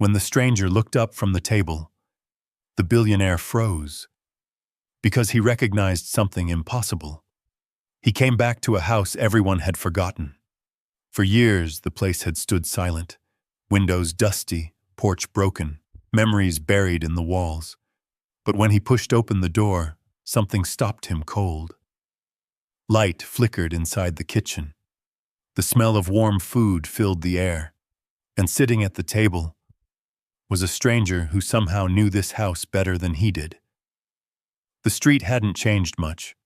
When the stranger looked up from the table, the billionaire froze, because he recognized something impossible. He came back to a house everyone had forgotten. For years, the place had stood silent, windows dusty, porch broken, memories buried in the walls. But when he pushed open the door, something stopped him cold. Light flickered inside the kitchen. The smell of warm food filled the air, and sitting at the table was a stranger who somehow knew this house better than he did. The street hadn't changed much.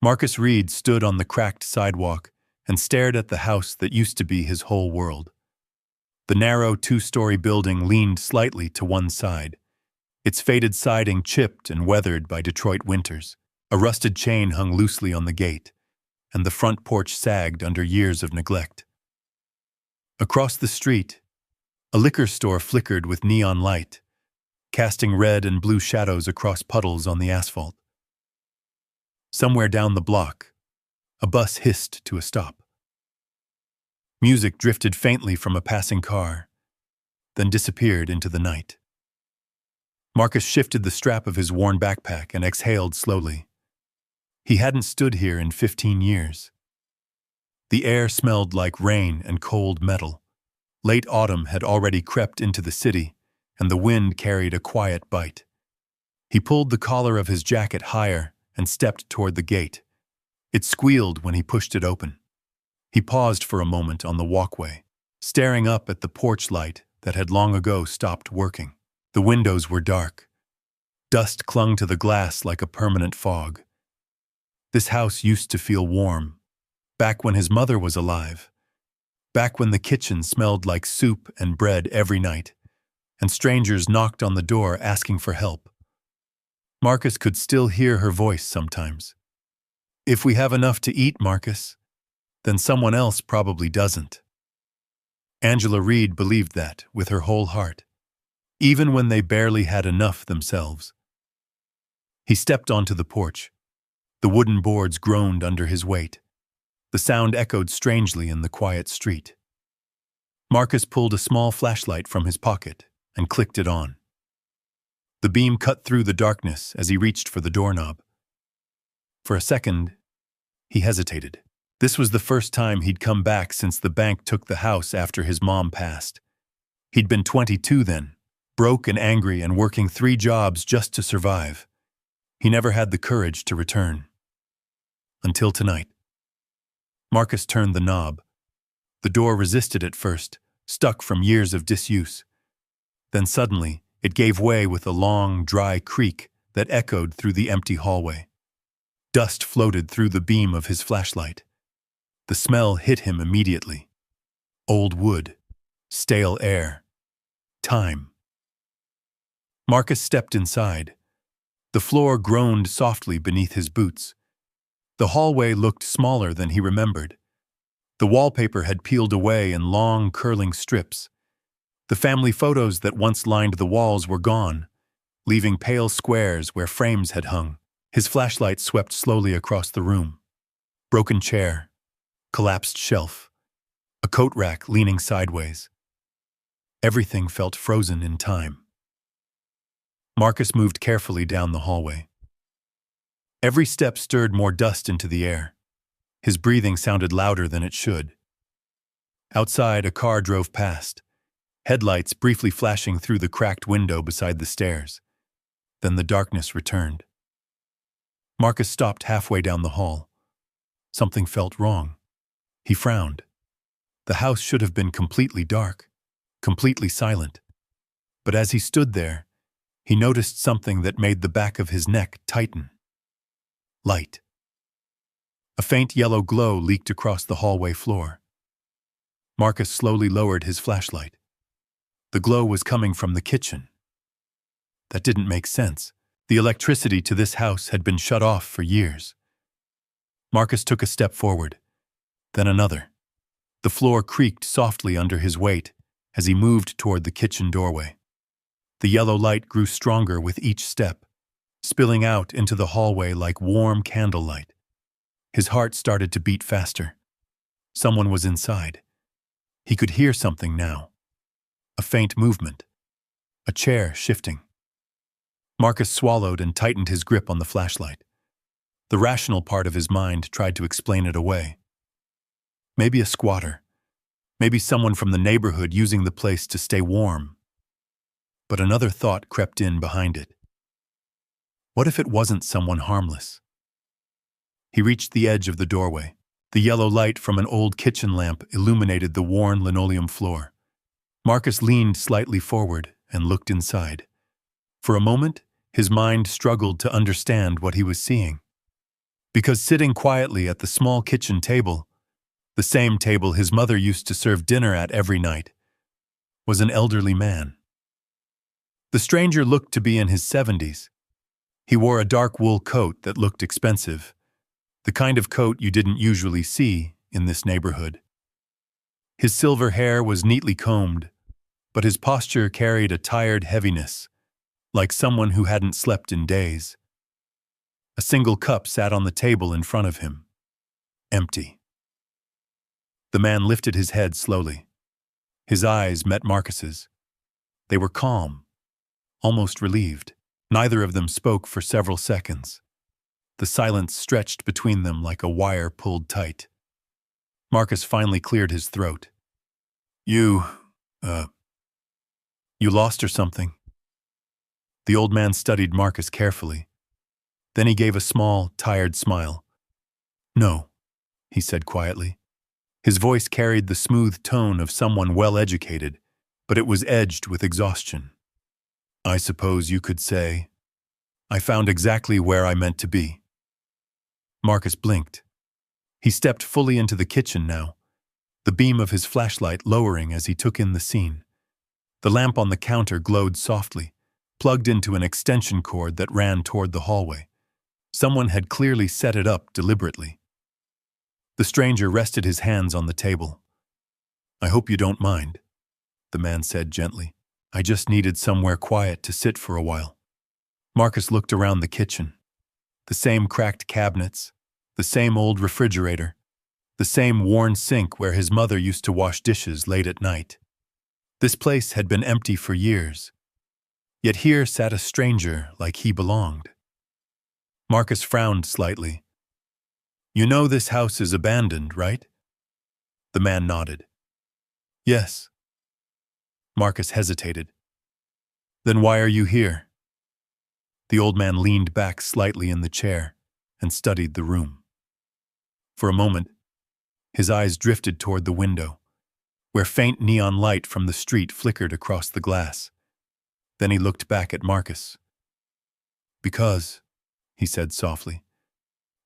Marcus Reed stood on the cracked sidewalk and stared at the house that used to be his whole world. The narrow two-story building leaned slightly to one side, its faded siding chipped and weathered by Detroit winters. A rusted chain hung loosely on the gate, and the front porch sagged under years of neglect. Across the street, a liquor store flickered with neon light, casting red and blue shadows across puddles on the asphalt. Somewhere down the block, a bus hissed to a stop. Music drifted faintly from a passing car, then disappeared into the night. Marcus shifted the strap of his worn backpack and exhaled slowly. He hadn't stood here in 15 years. The air smelled like rain and cold metal. Late autumn had already crept into the city, and the wind carried a quiet bite. He pulled the collar of his jacket higher and stepped toward the gate. It squealed when he pushed it open. He paused for a moment on the walkway, staring up at the porch light that had long ago stopped working. The windows were dark. Dust clung to the glass like a permanent fog. This house used to feel warm, back when his mother was alive, back when the kitchen smelled like soup and bread every night, and strangers knocked on the door asking for help. Marcus could still hear her voice sometimes. "If we have enough to eat, Marcus, then someone else probably doesn't." Angela Reed believed that with her whole heart, even when they barely had enough themselves. He stepped onto the porch. The wooden boards groaned under his weight. The sound echoed strangely in the quiet street. Marcus pulled a small flashlight from his pocket and clicked it on. The beam cut through the darkness as he reached for the doorknob. For a second, he hesitated. This was the first time he'd come back since the bank took the house after his mom passed. He'd been 22 then, broke and angry and working 3 jobs just to survive. He never had the courage to return. Until tonight. Marcus turned the knob. The door resisted at first, stuck from years of disuse. Then suddenly, it gave way with a long, dry creak that echoed through the empty hallway. Dust floated through the beam of his flashlight. The smell hit him immediately. Old wood, stale air, time. Marcus stepped inside. The floor groaned softly beneath his boots. The hallway looked smaller than he remembered. The wallpaper had peeled away in long, curling strips. The family photos that once lined the walls were gone, leaving pale squares where frames had hung. His flashlight swept slowly across the room. Broken chair, collapsed shelf, a coat rack leaning sideways. Everything felt frozen in time. Marcus moved carefully down the hallway. Every step stirred more dust into the air. His breathing sounded louder than it should. Outside, a car drove past, headlights briefly flashing through the cracked window beside the stairs. Then the darkness returned. Marcus stopped halfway down the hall. Something felt wrong. He frowned. The house should have been completely dark, completely silent. But as he stood there, he noticed something that made the back of his neck tighten. Light. A faint yellow glow leaked across the hallway floor. Marcus slowly lowered his flashlight. The glow was coming from the kitchen. That didn't make sense. The electricity to this house had been shut off for years. Marcus took a step forward, then another. The floor creaked softly under his weight as he moved toward the kitchen doorway. The yellow light grew stronger with each step, spilling out into the hallway like warm candlelight. His heart started to beat faster. Someone was inside. He could hear something now. A faint movement. A chair shifting. Marcus swallowed and tightened his grip on the flashlight. The rational part of his mind tried to explain it away. Maybe a squatter. Maybe someone from the neighborhood using the place to stay warm. But another thought crept in behind it. What if it wasn't someone harmless? He reached the edge of the doorway. The yellow light from an old kitchen lamp illuminated the worn linoleum floor. Marcus leaned slightly forward and looked inside. For a moment, his mind struggled to understand what he was seeing. Because sitting quietly at the small kitchen table, the same table his mother used to serve dinner at every night, was an elderly man. The stranger looked to be in his 70s. He wore a dark wool coat that looked expensive, the kind of coat you didn't usually see in this neighborhood. His silver hair was neatly combed, but his posture carried a tired heaviness, like someone who hadn't slept in days. A single cup sat on the table in front of him, empty. The man lifted his head slowly. His eyes met Marcus's. They were calm, almost relieved. Neither of them spoke for several seconds. The silence stretched between them like a wire pulled tight. Marcus finally cleared his throat. You lost or something?" The old man studied Marcus carefully. Then he gave a small, tired smile. "No," he said quietly. His voice carried the smooth tone of someone well-educated, but it was edged with exhaustion. "I suppose you could say, I found exactly where I meant to be." Marcus blinked. He stepped fully into the kitchen now, the beam of his flashlight lowering as he took in the scene. The lamp on the counter glowed softly, plugged into an extension cord that ran toward the hallway. Someone had clearly set it up deliberately. The stranger rested his hands on the table. "I hope you don't mind," the man said gently. "I just needed somewhere quiet to sit for a while." Marcus looked around the kitchen. The same cracked cabinets, the same old refrigerator, the same worn sink where his mother used to wash dishes late at night. This place had been empty for years, yet here sat a stranger like he belonged. Marcus frowned slightly. "You know this house is abandoned, right?" The man nodded. "Yes." Marcus hesitated. "Then why are you here?" The old man leaned back slightly in the chair and studied the room. For a moment, his eyes drifted toward the window, where faint neon light from the street flickered across the glass. Then he looked back at Marcus. "Because," he said softly,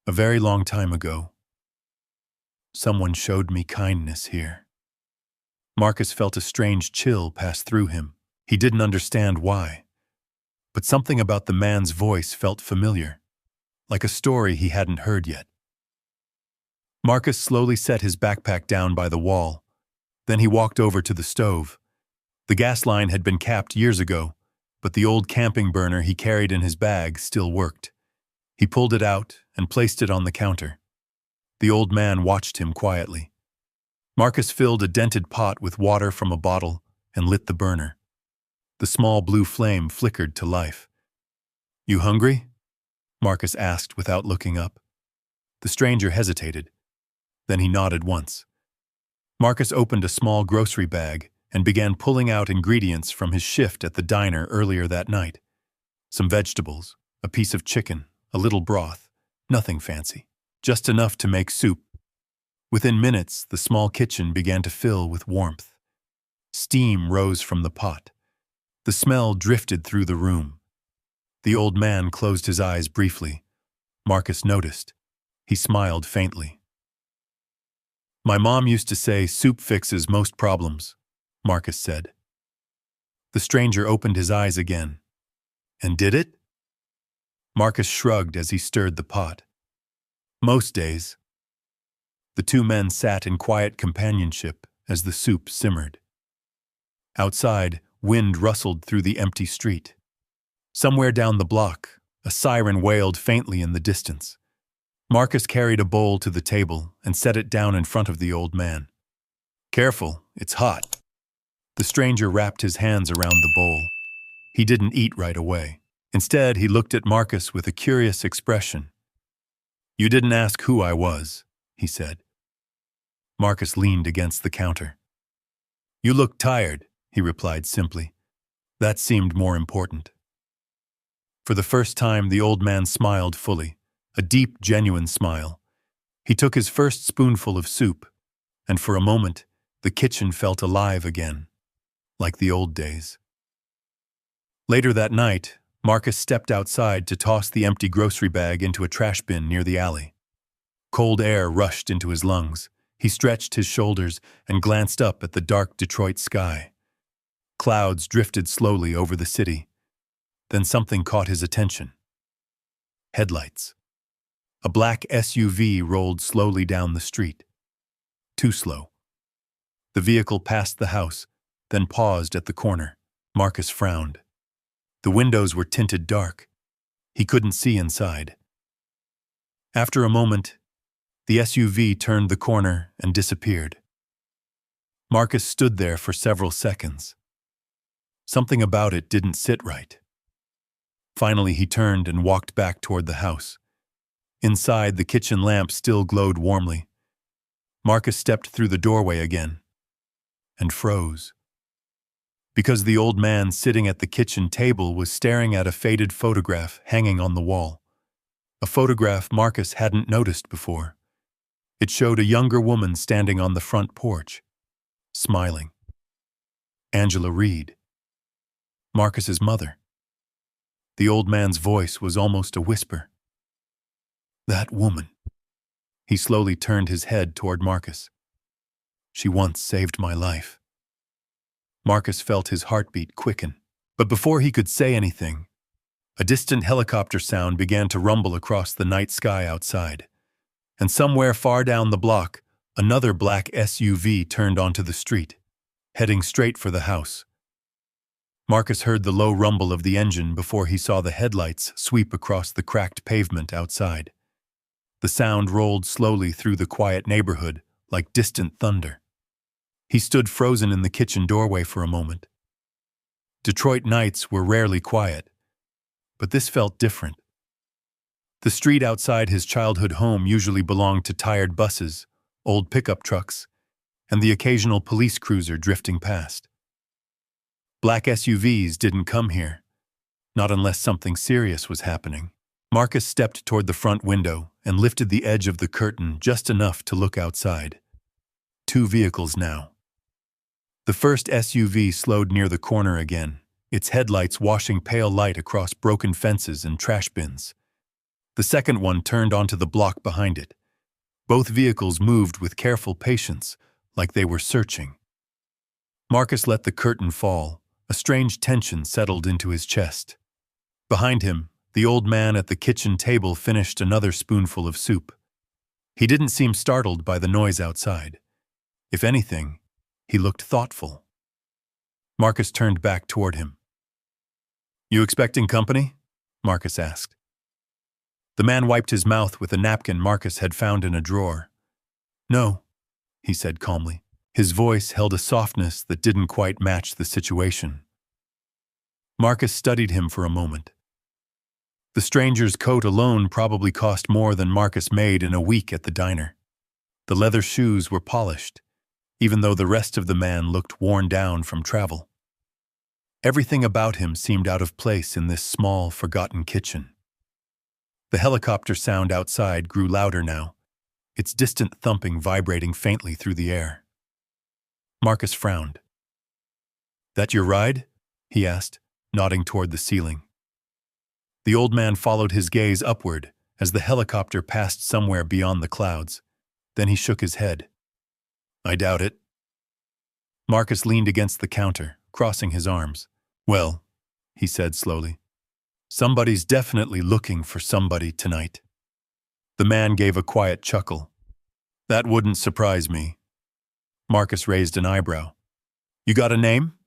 "a very long time ago, someone showed me kindness here." Marcus felt a strange chill pass through him. He didn't understand why. But something about the man's voice felt familiar, like a story he hadn't heard yet. Marcus slowly set his backpack down by the wall. Then he walked over to the stove. The gas line had been capped years ago, but the old camping burner he carried in his bag still worked. He pulled it out and placed it on the counter. The old man watched him quietly. Marcus filled a dented pot with water from a bottle and lit the burner. The small blue flame flickered to life. "You hungry?" Marcus asked without looking up. The stranger hesitated. Then he nodded once. Marcus opened a small grocery bag and began pulling out ingredients from his shift at the diner earlier that night. Some vegetables, a piece of chicken, a little broth, nothing fancy, just enough to make soup. Within minutes, the small kitchen began to fill with warmth. Steam rose from the pot. The smell drifted through the room. The old man closed his eyes briefly. Marcus noticed. He smiled faintly. "My mom used to say soup fixes most problems," Marcus said. The stranger opened his eyes again. "And did it?" Marcus shrugged as he stirred the pot. "Most days." The two men sat in quiet companionship as the soup simmered. Outside, wind rustled through the empty street. Somewhere down the block, a siren wailed faintly in the distance. Marcus carried a bowl to the table and set it down in front of the old man. "Careful, it's hot." The stranger wrapped his hands around the bowl. He didn't eat right away. Instead, he looked at Marcus with a curious expression. "You didn't ask who I was," he said. Marcus leaned against the counter. "You look tired," he replied simply. That seemed more important. For the first time, the old man smiled fully, a deep, genuine smile. He took his first spoonful of soup, and for a moment, the kitchen felt alive again, like the old days. Later that night, Marcus stepped outside to toss the empty grocery bag into a trash bin near the alley. Cold air rushed into his lungs. He stretched his shoulders and glanced up at the dark Detroit sky. Clouds drifted slowly over the city. Then something caught his attention. Headlights. A black SUV rolled slowly down the street. Too slow. The vehicle passed the house, then paused at the corner. Marcus frowned. The windows were tinted dark. He couldn't see inside. After a moment, the SUV turned the corner and disappeared. Marcus stood there for several seconds. Something about it didn't sit right. Finally, he turned and walked back toward the house. Inside, the kitchen lamp still glowed warmly. Marcus stepped through the doorway again and froze. Because the old man sitting at the kitchen table was staring at a faded photograph hanging on the wall. A photograph Marcus hadn't noticed before. It showed a younger woman standing on the front porch, smiling. Angela Reed. Marcus's mother. The old man's voice was almost a whisper. That woman. He slowly turned his head toward Marcus. She once saved my life. Marcus felt his heartbeat quicken. But before he could say anything, a distant helicopter sound began to rumble across the night sky outside. And somewhere far down the block, another black SUV turned onto the street, heading straight for the house. Marcus heard the low rumble of the engine before he saw the headlights sweep across the cracked pavement outside. The sound rolled slowly through the quiet neighborhood like distant thunder. He stood frozen in the kitchen doorway for a moment. Detroit nights were rarely quiet, but this felt different. The street outside his childhood home usually belonged to tired buses, old pickup trucks, and the occasional police cruiser drifting past. Black SUVs didn't come here, not unless something serious was happening. Marcus stepped toward the front window and lifted the edge of the curtain just enough to look outside. 2 vehicles now. The first SUV slowed near the corner again, its headlights washing pale light across broken fences and trash bins. The second one turned onto the block behind it. Both vehicles moved with careful patience, like they were searching. Marcus let the curtain fall. A strange tension settled into his chest. Behind him, the old man at the kitchen table finished another spoonful of soup. He didn't seem startled by the noise outside. If anything, he looked thoughtful. Marcus turned back toward him. "You expecting company?" Marcus asked. The man wiped his mouth with a napkin Marcus had found in a drawer. "No," he said calmly. His voice held a softness that didn't quite match the situation. Marcus studied him for a moment. The stranger's coat alone probably cost more than Marcus made in a week at the diner. The leather shoes were polished, even though the rest of the man looked worn down from travel. Everything about him seemed out of place in this small, forgotten kitchen. The helicopter sound outside grew louder now, its distant thumping vibrating faintly through the air. Marcus frowned. "That your ride?" he asked, nodding toward the ceiling. The old man followed his gaze upward as the helicopter passed somewhere beyond the clouds. Then he shook his head. "I doubt it." Marcus leaned against the counter, crossing his arms. "Well," he said slowly, "somebody's definitely looking for somebody tonight." The man gave a quiet chuckle. "That wouldn't surprise me." Marcus raised an eyebrow. "You got a name?"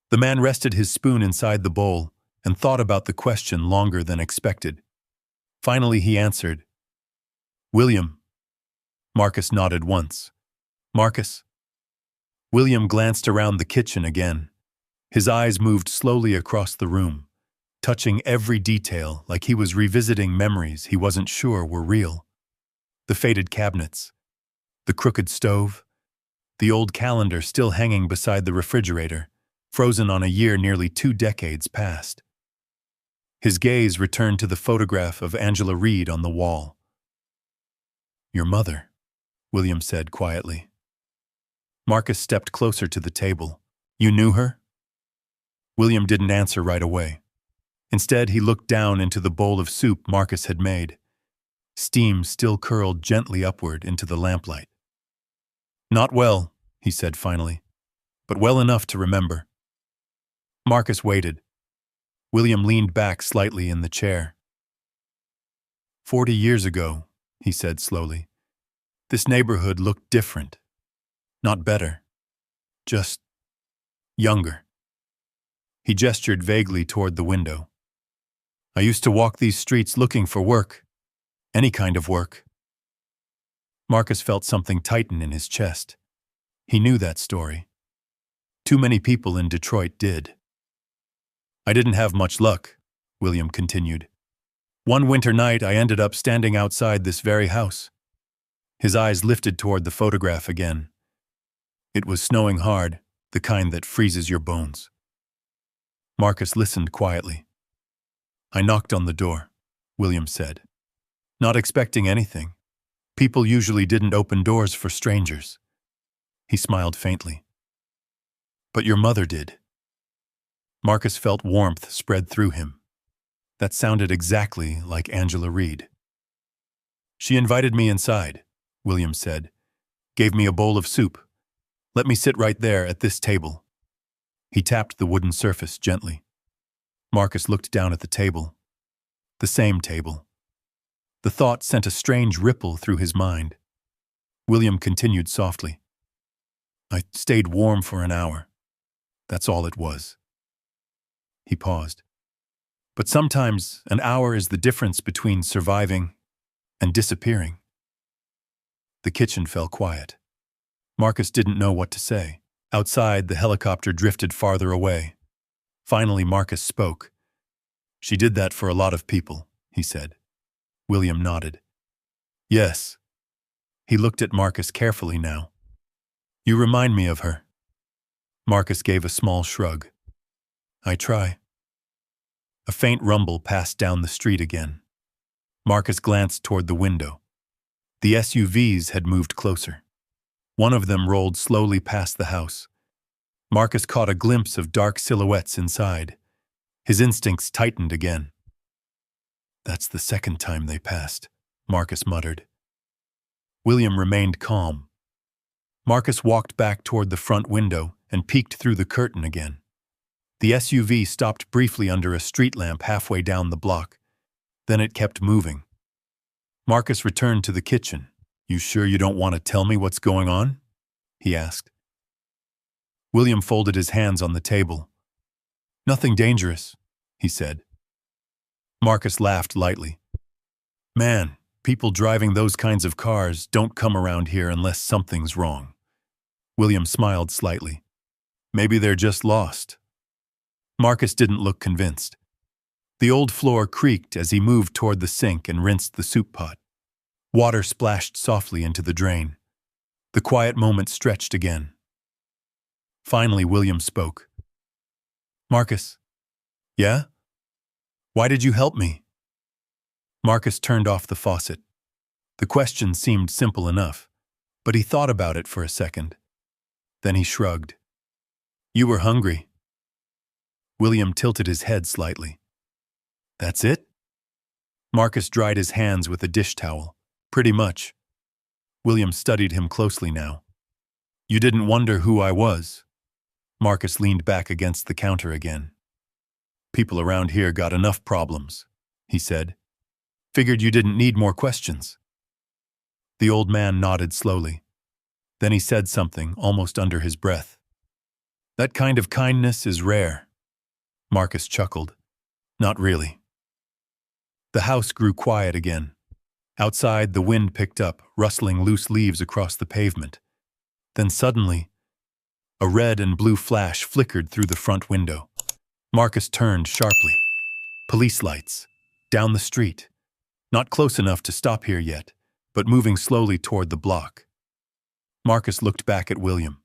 The man rested his spoon inside the bowl and thought about the question longer than expected. Finally he answered, "William." Marcus nodded once. "Marcus?" William glanced around the kitchen again. His eyes moved slowly across the room, touching every detail like he was revisiting memories he wasn't sure were real. The faded cabinets, the crooked stove, the old calendar still hanging beside the refrigerator, frozen on a year nearly 2 decades past. His gaze returned to the photograph of Angela Reed on the wall. "Your mother," William said quietly. Marcus stepped closer to the table. "You knew her?" William didn't answer right away. Instead, he looked down into the bowl of soup Marcus had made. Steam still curled gently upward into the lamplight. "Not well," he said finally, "but well enough to remember." Marcus waited. William leaned back slightly in the chair. 40 years ago, he said slowly, this neighborhood looked different. Not better. Just younger. He gestured vaguely toward the window. "I used to walk these streets looking for work. Any kind of work." Marcus felt something tighten in his chest. He knew that story. Too many people in Detroit did. "I didn't have much luck," William continued. "One winter night I ended up standing outside this very house." His eyes lifted toward the photograph again. It was snowing hard, the kind that freezes your bones. Marcus listened quietly. "I knocked on the door," William said. "Not expecting anything. People usually didn't open doors for strangers." He smiled faintly. "But your mother did." Marcus felt warmth spread through him. That sounded exactly like Angela Reed. "She invited me inside," William said. "Gave me a bowl of soup. Let me sit right there at this table." He tapped the wooden surface gently. Marcus looked down at the table. The same table. The thought sent a strange ripple through his mind. William continued softly. "I stayed warm for an hour. That's all it was." He paused. "But sometimes an hour is the difference between surviving and disappearing." The kitchen fell quiet. Marcus didn't know what to say. Outside, the helicopter drifted farther away. Finally, Marcus spoke. "She did that for a lot of people," he said. William nodded. "Yes." He looked at Marcus carefully now. "You remind me of her." Marcus gave a small shrug. "I try." A faint rumble passed down the street again. Marcus glanced toward the window. The SUVs had moved closer. One of them rolled slowly past the house. Marcus caught a glimpse of dark silhouettes inside. His instincts tightened again. "That's the second time they passed," Marcus muttered. William remained calm. Marcus walked back toward the front window and peeked through the curtain again. The SUV stopped briefly under a street lamp halfway down the block. Then it kept moving. Marcus returned to the kitchen. "You sure you don't want to tell me what's going on?" he asked. William folded his hands on the table. "Nothing dangerous," he said. Marcus laughed lightly. "Man, people driving those kinds of cars don't come around here unless something's wrong." William smiled slightly. "Maybe they're just lost." Marcus didn't look convinced. The old floor creaked as he moved toward the sink and rinsed the soup pot. Water splashed softly into the drain. The quiet moment stretched again. Finally, William spoke. "Marcus." "Yeah? Why did you help me?" Marcus turned off the faucet. The question seemed simple enough, but he thought about it for a second. Then he shrugged. "You were hungry." William tilted his head slightly. "That's it?" Marcus dried his hands with a dish towel. "Pretty much." William studied him closely now. "You didn't wonder who I was?" Marcus leaned back against the counter again. "People around here got enough problems," he said. "Figured you didn't need more questions." The old man nodded slowly. Then he said something almost under his breath. "That kind of kindness is rare." Marcus chuckled. "Not really." The house grew quiet again. Outside, the wind picked up, rustling loose leaves across the pavement. Then suddenly, A red and blue flash flickered through the front window. Marcus turned sharply. Police lights. Down the street. Not close enough to stop here yet, but moving slowly toward the block. Marcus looked back at William.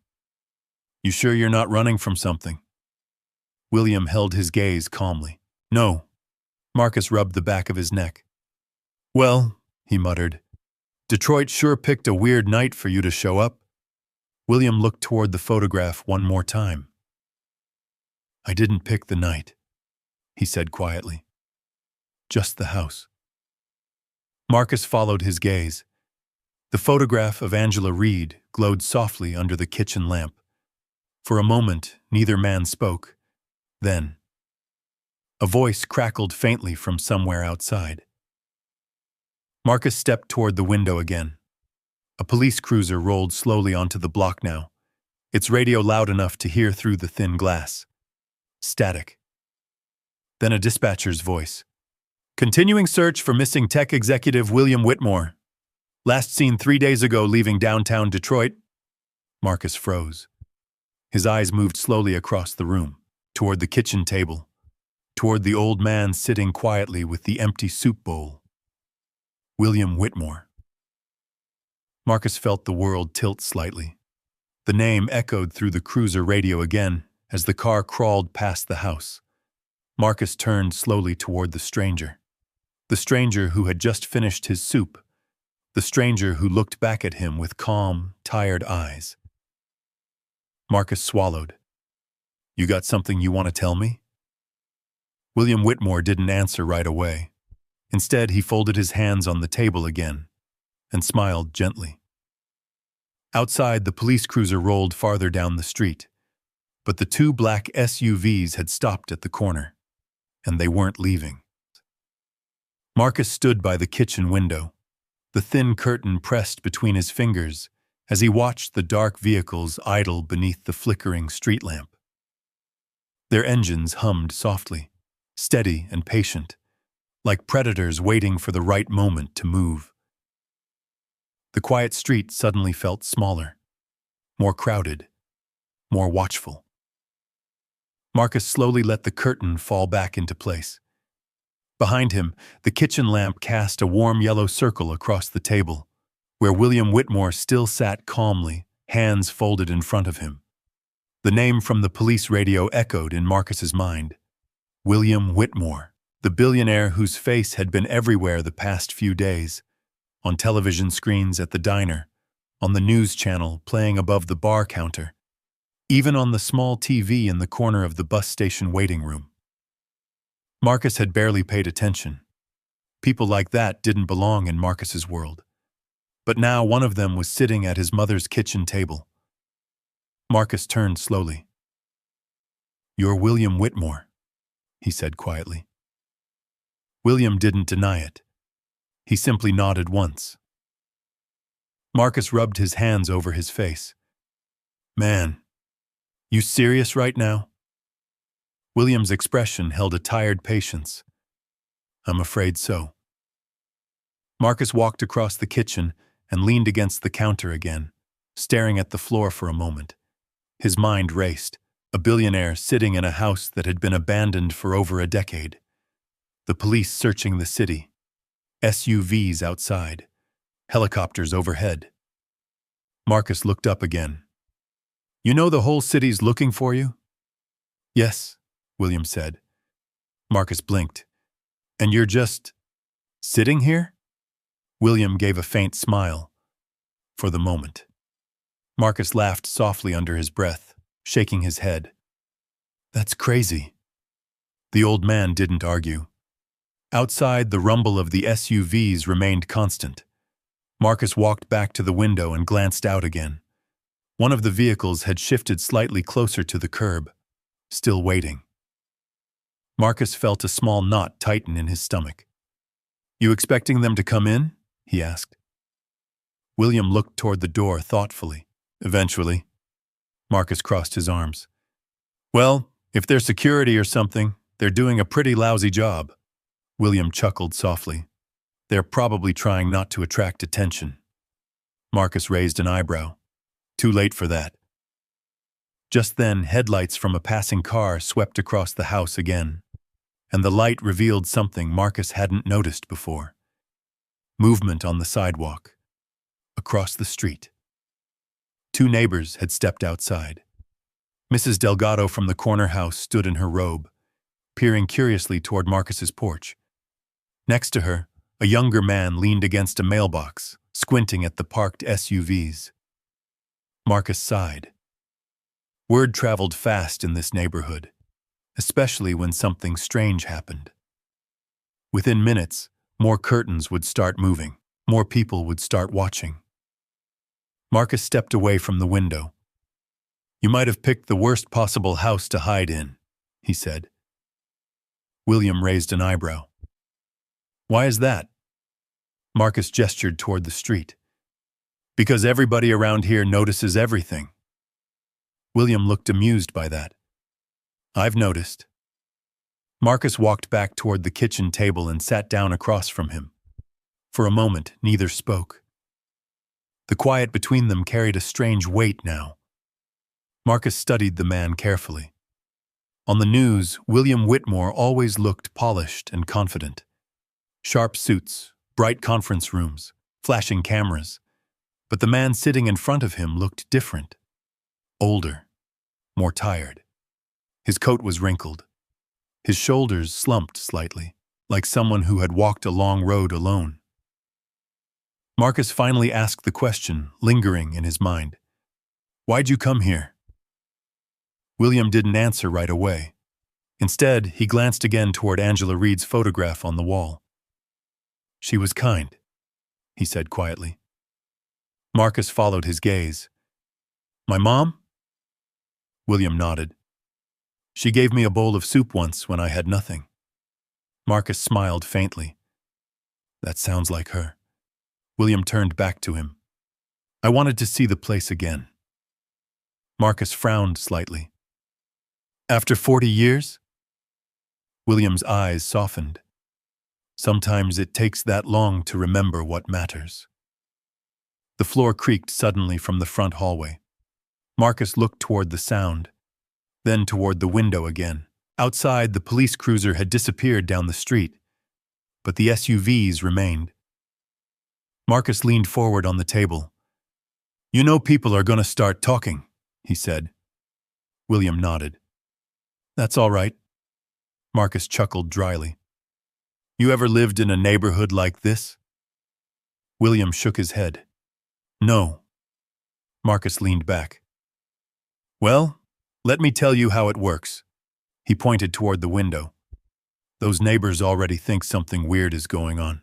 "You sure you're not running from something?" William held his gaze calmly. "No." Marcus rubbed the back of his neck. "Well," he muttered, "Detroit sure picked a weird night for you to show up." William looked toward the photograph one more time. "I didn't pick the night," he said quietly. "Just the house." Marcus followed his gaze. The photograph of Angela Reed glowed softly under the kitchen lamp. For a moment, neither man spoke. Then, a voice crackled faintly from somewhere outside. Marcus stepped toward the window again. A police cruiser rolled slowly onto the block now, its radio loud enough to hear through the thin glass. Static. Then a dispatcher's voice. "Continuing search for missing tech executive William Whitmore. Last seen 3 days ago leaving downtown Detroit." Marcus froze. His eyes moved slowly across the room, toward the kitchen table, toward the old man sitting quietly with the empty soup bowl. William Whitmore. Marcus felt the world tilt slightly. The name echoed through the cruiser radio again as the car crawled past the house. Marcus turned slowly toward the stranger. The stranger who had just finished his soup. The stranger who looked back at him with calm, tired eyes. Marcus swallowed. "You got something you want to tell me?" William Whitmore didn't answer right away. Instead, he folded his hands on the table again and smiled gently. Outside, the police cruiser rolled farther down the street, but the 2 black SUVs had stopped at the corner, and they weren't leaving. Marcus stood by the kitchen window, the thin curtain pressed between his fingers as he watched the dark vehicles idle beneath the flickering street lamp. Their engines hummed softly, steady and patient, like predators waiting for the right moment to move. The quiet street suddenly felt smaller, more crowded, more watchful. Marcus slowly let the curtain fall back into place. Behind him, the kitchen lamp cast a warm yellow circle across the table, where William Whitmore still sat calmly, hands folded in front of him. The name from the police radio echoed in Marcus's mind. William Whitmore, the billionaire whose face had been everywhere the past few days, on television screens at the diner, on the news channel playing above the bar counter, even on the small TV in the corner of the bus station waiting room. Marcus had barely paid attention. People like that didn't belong in Marcus's world. But now one of them was sitting at his mother's kitchen table. Marcus turned slowly. "You're William Whitmore," he said quietly. William didn't deny it. He simply nodded once. Marcus rubbed his hands over his face. "Man, you serious right now?" William's expression held a tired patience. "I'm afraid so." Marcus walked across the kitchen and leaned against the counter again, staring at the floor for a moment. His mind raced, a billionaire sitting in a house that had been abandoned for over a decade. The police searching the city. SUVs outside. Helicopters overhead. Marcus looked up again. "You know the whole city's looking for you?" "Yes," William said. Marcus blinked. "And you're just sitting here?" William gave a faint smile. For the moment. Marcus laughed softly under his breath, shaking his head. "That's crazy." The old man didn't argue. Outside, the rumble of the SUVs remained constant. Marcus walked back to the window and glanced out again. One of the vehicles had shifted slightly closer to the curb, still waiting. Marcus felt a small knot tighten in his stomach. "You expecting them to come in?" he asked. William looked toward the door thoughtfully. "Eventually." Marcus crossed his arms. "Well, if they're security or something, they're doing a pretty lousy job." William chuckled softly. "They're probably trying not to attract attention." Marcus raised an eyebrow. "Too late for that." Just then, headlights from a passing car swept across the house again, and the light revealed something Marcus hadn't noticed before. Movement on the sidewalk, across the street. Two neighbors had stepped outside. Mrs. Delgado from the corner house stood in her robe, peering curiously toward Marcus's porch. Next to her, a younger man leaned against a mailbox, squinting at the parked SUVs. Marcus sighed. Word traveled fast in this neighborhood, especially when something strange happened. Within minutes, more curtains would start moving, more people would start watching. Marcus stepped away from the window. "You might have picked the worst possible house to hide in," he said. William raised an eyebrow. "Why is that?" Marcus gestured toward the street. "Because everybody around here notices everything." William looked amused by that. "I've noticed." Marcus walked back toward the kitchen table and sat down across from him. For a moment, neither spoke. The quiet between them carried a strange weight now. Marcus studied the man carefully. On the news, William Whitmore always looked polished and confident. Sharp suits, bright conference rooms, flashing cameras. But the man sitting in front of him looked different. Older, more tired. His coat was wrinkled. His shoulders slumped slightly, like someone who had walked a long road alone. Marcus finally asked the question, lingering in his mind. "Why'd you come here?" William didn't answer right away. Instead, he glanced again toward Angela Reed's photograph on the wall. "She was kind," he said quietly. Marcus followed his gaze. "My mom?" William nodded. "She gave me a bowl of soup once when I had nothing." Marcus smiled faintly. "That sounds like her." William turned back to him. "I wanted to see the place again." Marcus frowned slightly. "After 40 years?" William's eyes softened. "Sometimes it takes that long to remember what matters." The floor creaked suddenly from the front hallway. Marcus looked toward the sound, then toward the window again. Outside, the police cruiser had disappeared down the street, but the SUVs remained. Marcus leaned forward on the table. "You know people are going to start talking," he said. William nodded. "That's all right." Marcus chuckled dryly. "You ever lived in a neighborhood like this?" William shook his head. "No." Marcus leaned back. "Well, let me tell you how it works." He pointed toward the window. "Those neighbors already think something weird is going on."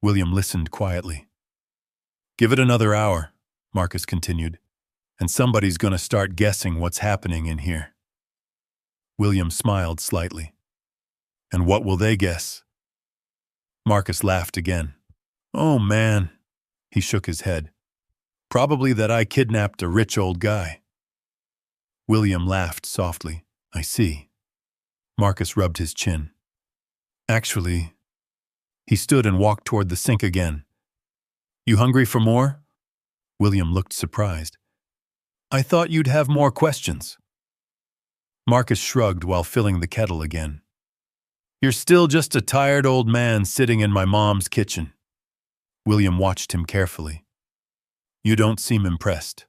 William listened quietly. "Give it another hour," Marcus continued, "and somebody's going to start guessing what's happening in here." William smiled slightly. "And what will they guess?" Marcus laughed again. "Oh, man." He shook his head. "Probably that I kidnapped a rich old guy." William laughed softly. "I see." Marcus rubbed his chin. "Actually..." He stood and walked toward the sink again. "You hungry for more?" William looked surprised. "I thought you'd have more questions." Marcus shrugged while filling the kettle again. "You're still just a tired old man sitting in my mom's kitchen." William watched him carefully. "You don't seem impressed."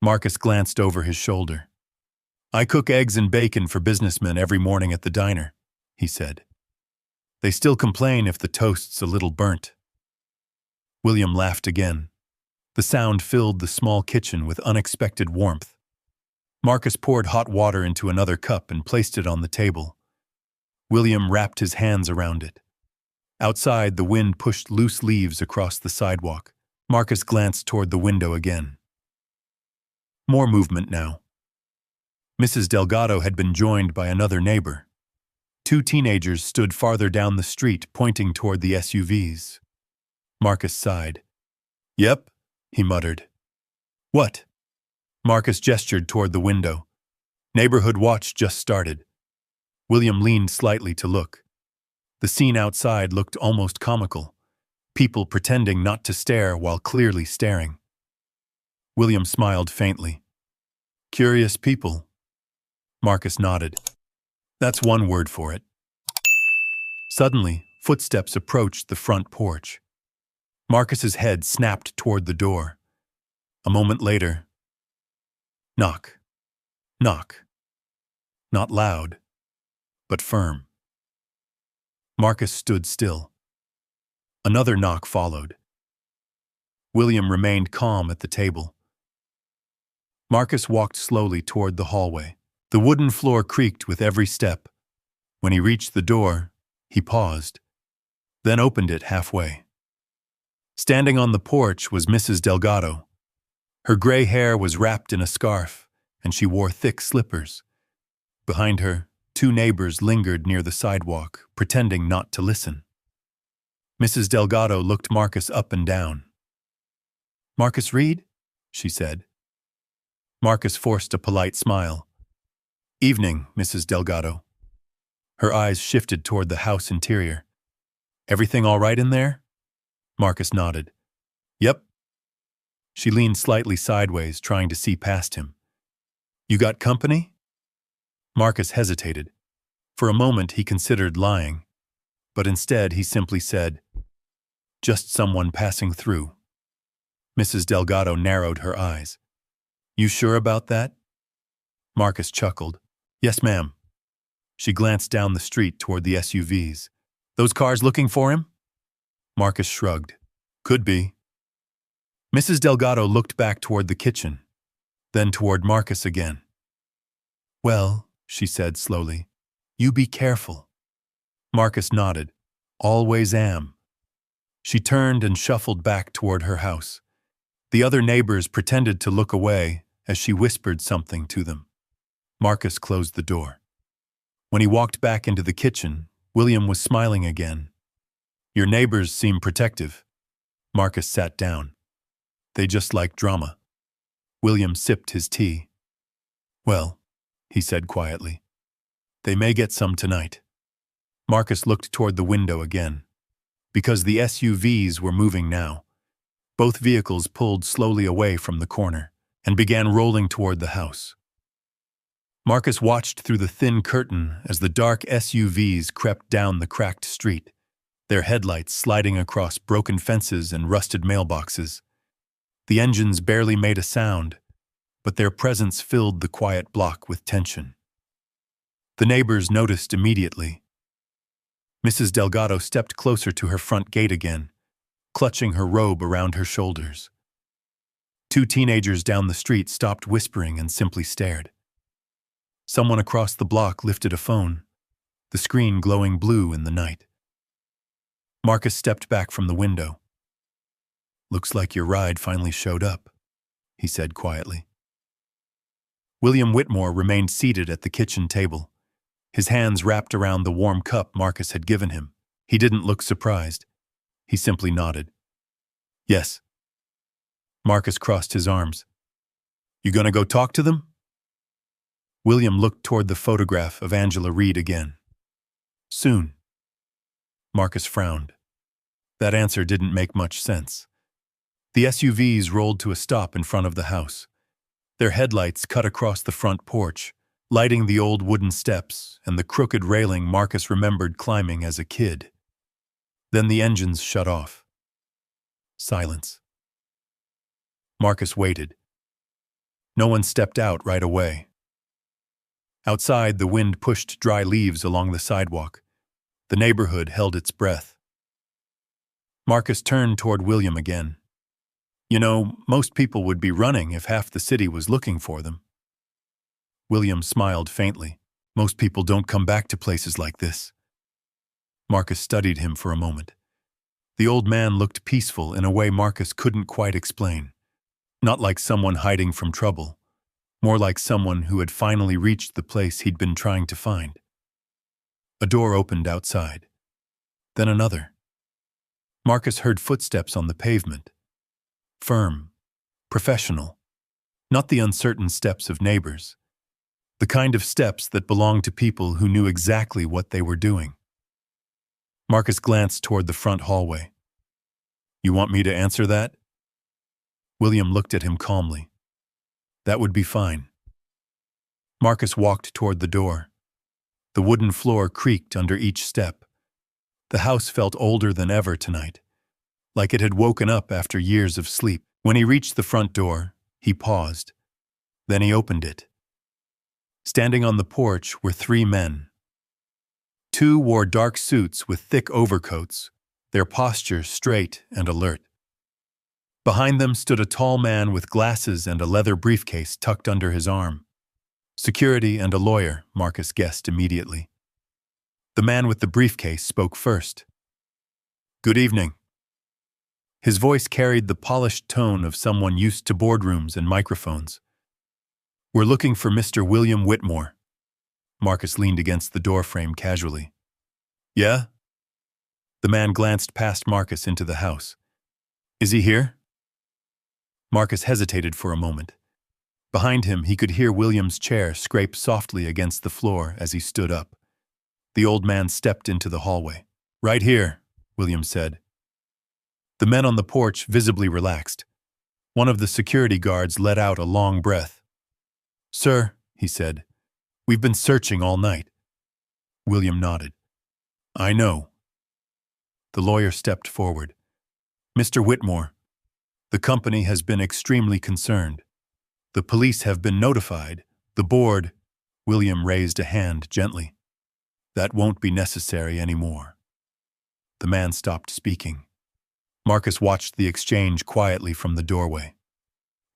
Marcus glanced over his shoulder. "I cook eggs and bacon for businessmen every morning at the diner," he said. "They still complain if the toast's a little burnt." William laughed again. The sound filled the small kitchen with unexpected warmth. Marcus poured hot water into another cup and placed it on the table. William wrapped his hands around it. Outside, the wind pushed loose leaves across the sidewalk. Marcus glanced toward the window again. More movement now. Mrs. Delgado had been joined by another neighbor. Two teenagers stood farther down the street, pointing toward the SUVs. Marcus sighed. "Yep," he muttered. "What?" Marcus gestured toward the window. "Neighborhood watch just started." William leaned slightly to look. The scene outside looked almost comical. People pretending not to stare while clearly staring. William smiled faintly. Curious people. Marcus nodded. That's one word for it. Suddenly, footsteps approached the front porch. Marcus's head snapped toward the door. A moment later, knock, knock. Not loud, but firm. Marcus stood still. Another knock followed. William remained calm at the table. Marcus walked slowly toward the hallway. The wooden floor creaked with every step. When he reached the door, he paused, then opened it halfway. Standing on the porch was Mrs. Delgado. Her gray hair was wrapped in a scarf, and she wore thick slippers. Behind her, two neighbors lingered near the sidewalk, pretending not to listen. Mrs. Delgado looked Marcus up and down. "Marcus Reed?" she said. Marcus forced a polite smile. "Evening, Mrs. Delgado." Her eyes shifted toward the house interior. "Everything all right in there?" Marcus nodded. "Yep." She leaned slightly sideways, trying to see past him. "You got company?" Marcus hesitated. For a moment he considered lying, but instead he simply said, "Just someone passing through." Mrs. Delgado narrowed her eyes. "You sure about that?" Marcus chuckled. "Yes, ma'am." She glanced down the street toward the SUVs. "Those cars looking for him?" Marcus shrugged. "Could be." Mrs. Delgado looked back toward the kitchen, then toward Marcus again. "Well," she said slowly, "you be careful." Marcus nodded. "Always am." She turned and shuffled back toward her house. The other neighbors pretended to look away as she whispered something to them. Marcus closed the door. When he walked back into the kitchen, William was smiling again. "Your neighbors seem protective." Marcus sat down. "They just like drama." William sipped his tea. "Well," he said quietly, "they may get some tonight." Marcus looked toward the window again. Because the SUVs were moving now, both vehicles pulled slowly away from the corner and began rolling toward the house. Marcus watched through the thin curtain as the dark SUVs crept down the cracked street, their headlights sliding across broken fences and rusted mailboxes. The engines barely made a sound, but their presence filled the quiet block with tension. The neighbors noticed immediately. Mrs. Delgado stepped closer to her front gate again, clutching her robe around her shoulders. Two teenagers down the street stopped whispering and simply stared. Someone across the block lifted a phone, the screen glowing blue in the night. Marcus stepped back from the window. "Looks like your ride finally showed up," he said quietly. William Whitmore remained seated at the kitchen table, his hands wrapped around the warm cup Marcus had given him. He didn't look surprised. He simply nodded. "Yes." Marcus crossed his arms. "You gonna go talk to them?" William looked toward the photograph of Angela Reed again. "Soon." Marcus frowned. That answer didn't make much sense. The SUVs rolled to a stop in front of the house. Their headlights cut across the front porch, lighting the old wooden steps and the crooked railing Marcus remembered climbing as a kid. Then the engines shut off. Silence. Marcus waited. No one stepped out right away. Outside, the wind pushed dry leaves along the sidewalk. The neighborhood held its breath. Marcus turned toward William again. "You know, most people would be running if half the city was looking for them." William smiled faintly. "Most people don't come back to places like this." Marcus studied him for a moment. The old man looked peaceful in a way Marcus couldn't quite explain. Not like someone hiding from trouble, more like someone who had finally reached the place he'd been trying to find. A door opened outside. Then another. Marcus heard footsteps on the pavement. Firm, professional, not the uncertain steps of neighbors. The kind of steps that belonged to people who knew exactly what they were doing. Marcus glanced toward the front hallway. "You want me to answer that?" William looked at him calmly. "That would be fine." Marcus walked toward the door. The wooden floor creaked under each step. The house felt older than ever tonight, like it had woken up after years of sleep. When he reached the front door, he paused. Then he opened it. Standing on the porch were 3 men. 2 wore dark suits with thick overcoats, their posture straight and alert. Behind them stood a tall man with glasses and a leather briefcase tucked under his arm. Security and a lawyer, Marcus guessed immediately. The man with the briefcase spoke first. "Good evening." His voice carried the polished tone of someone used to boardrooms and microphones. "We're looking for Mr. William Whitmore." Marcus leaned against the doorframe casually. "Yeah?" The man glanced past Marcus into the house. "Is he here?" Marcus hesitated for a moment. Behind him, he could hear William's chair scrape softly against the floor as he stood up. The old man stepped into the hallway. "Right here," William said. The men on the porch visibly relaxed. One of the security guards let out a long breath. "Sir," he said, "we've been searching all night." William nodded. "I know." The lawyer stepped forward. "Mr. Whitmore, the company has been extremely concerned. The police have been notified. The board—" William raised a hand gently. "That won't be necessary anymore." The man stopped speaking. Marcus watched the exchange quietly from the doorway.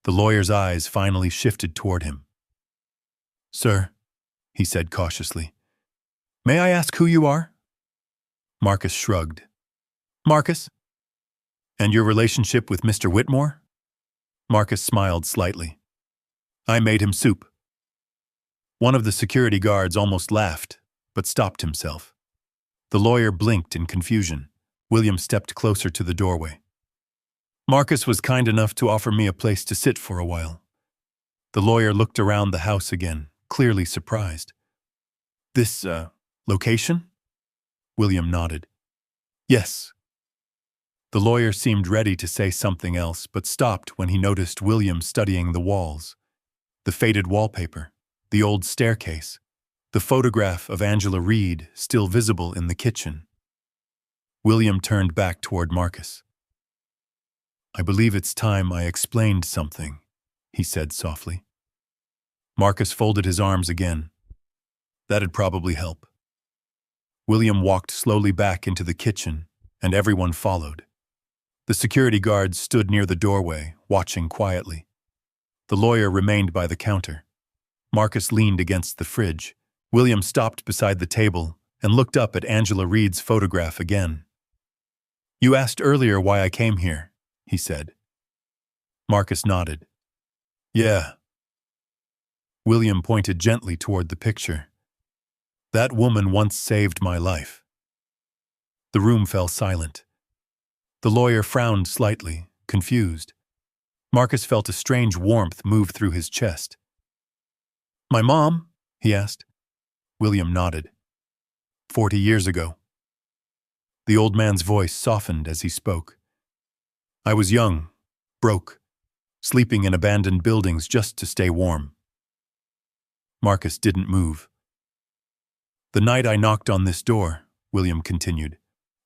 The lawyer's eyes finally shifted toward him. "Sir," he said cautiously, "may I ask who you are?" Marcus shrugged. "Marcus? And your relationship with Mr. Whitmore?" Marcus smiled slightly. "I made him soup." One of the security guards almost laughed, but stopped himself. The lawyer blinked in confusion. William stepped closer to the doorway. "Marcus was kind enough to offer me a place to sit for a while." The lawyer looked around the house again, clearly surprised. "This, location?" William nodded. "Yes." The lawyer seemed ready to say something else, but stopped when he noticed William studying the walls. The faded wallpaper, the old staircase, the photograph of Angela Reed still visible in the kitchen. William turned back toward Marcus. "I believe it's time I explained something," he said softly. Marcus folded his arms again. "That'd probably help." William walked slowly back into the kitchen, and everyone followed. The security guards stood near the doorway, watching quietly. The lawyer remained by the counter. Marcus leaned against the fridge. William stopped beside the table and looked up at Angela Reed's photograph again. "You asked earlier why I came here," he said. Marcus nodded. "Yeah." William pointed gently toward the picture. "That woman once saved my life." The room fell silent. The lawyer frowned slightly, confused. Marcus felt a strange warmth move through his chest. "My mom?" he asked. William nodded. 40 years ago." The old man's voice softened as he spoke. "I was young, broke, sleeping in abandoned buildings just to stay warm." Marcus didn't move. "The night I knocked on this door," William continued,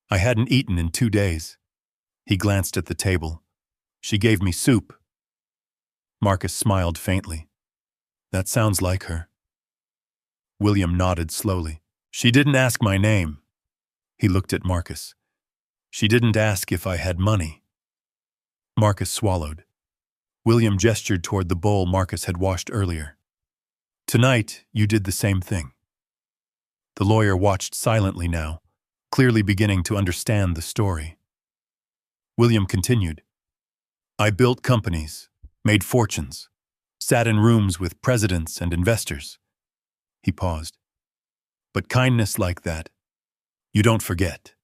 "I hadn't eaten in 2 days. He glanced at the table. She gave me soup." Marcus smiled faintly. "That sounds like her." William nodded slowly. "She didn't ask my name." He looked at Marcus. "She didn't ask if I had money." Marcus swallowed. William gestured toward the bowl Marcus had washed earlier. "Tonight, you did the same thing." The lawyer watched silently now, clearly beginning to understand the story. William continued. "I built companies, made fortunes, sat in rooms with presidents and investors." He paused. "But kindness like that, you don't forget."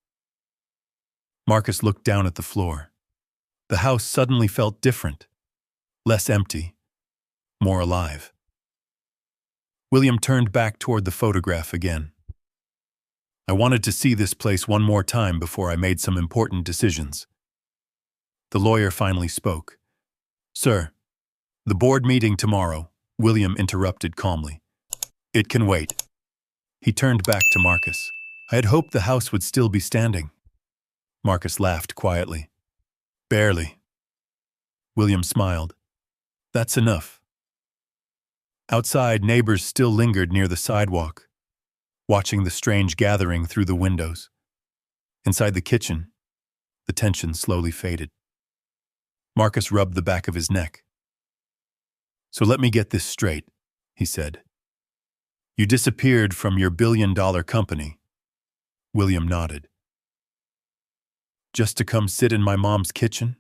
Marcus looked down at the floor. The house suddenly felt different, less empty, more alive. William turned back toward the photograph again. "I wanted to see this place one more time before I made some important decisions." The lawyer finally spoke. "Sir, the board meeting tomorrow," William interrupted calmly. It can wait. He turned back to Marcus. I had hoped the house would still be standing. Marcus laughed quietly. Barely. William smiled. That's enough. Outside, neighbors still lingered near the sidewalk, watching the strange gathering through the windows. Inside the kitchen, the tension slowly faded. Marcus rubbed the back of his neck. So let me get this straight, he said. You disappeared from your billion-dollar company. William nodded. Just to come sit in my mom's kitchen?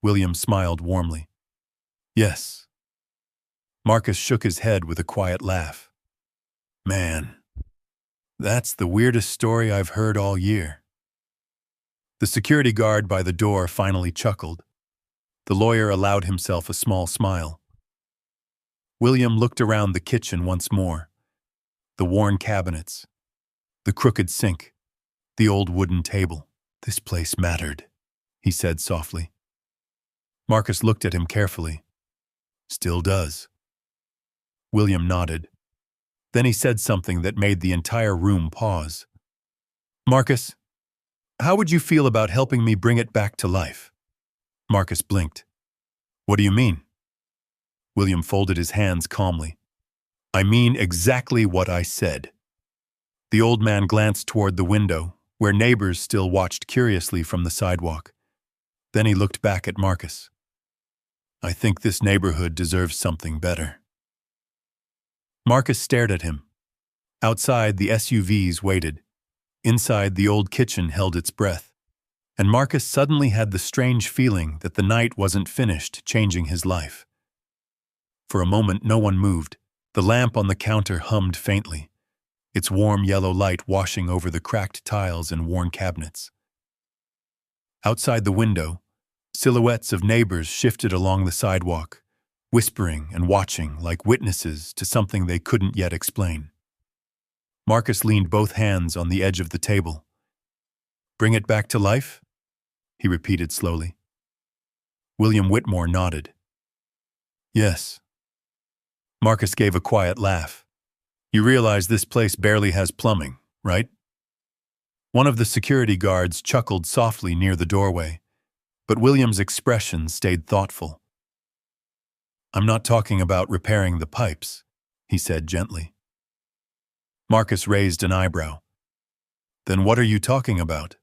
William smiled warmly. Yes. Marcus shook his head with a quiet laugh. Man, that's the weirdest story I've heard all year. The security guard by the door finally chuckled. The lawyer allowed himself a small smile. William looked around the kitchen once more. The worn cabinets, the crooked sink, the old wooden table. This place mattered, he said softly. Marcus looked at him carefully. Still does. William nodded. Then he said something that made the entire room pause. Marcus, how would you feel about helping me bring it back to life? Marcus blinked. What do you mean? William folded his hands calmly. I mean exactly what I said. The old man glanced toward the window, where neighbors still watched curiously from the sidewalk. Then he looked back at Marcus. I think this neighborhood deserves something better. Marcus stared at him. Outside, the SUVs waited. Inside, the old kitchen held its breath. And Marcus suddenly had the strange feeling that the night wasn't finished changing his life. For a moment, no one moved. The lamp on the counter hummed faintly, its warm yellow light washing over the cracked tiles and worn cabinets. Outside the window, silhouettes of neighbors shifted along the sidewalk, whispering and watching like witnesses to something they couldn't yet explain. Marcus leaned both hands on the edge of the table. Bring it back to life? He repeated slowly. William Whitmore nodded. Yes. Marcus gave a quiet laugh. You realize this place barely has plumbing, right? One of the security guards chuckled softly near the doorway, but William's expression stayed thoughtful. I'm not talking about repairing the pipes, he said gently. Marcus raised an eyebrow. Then what are you talking about?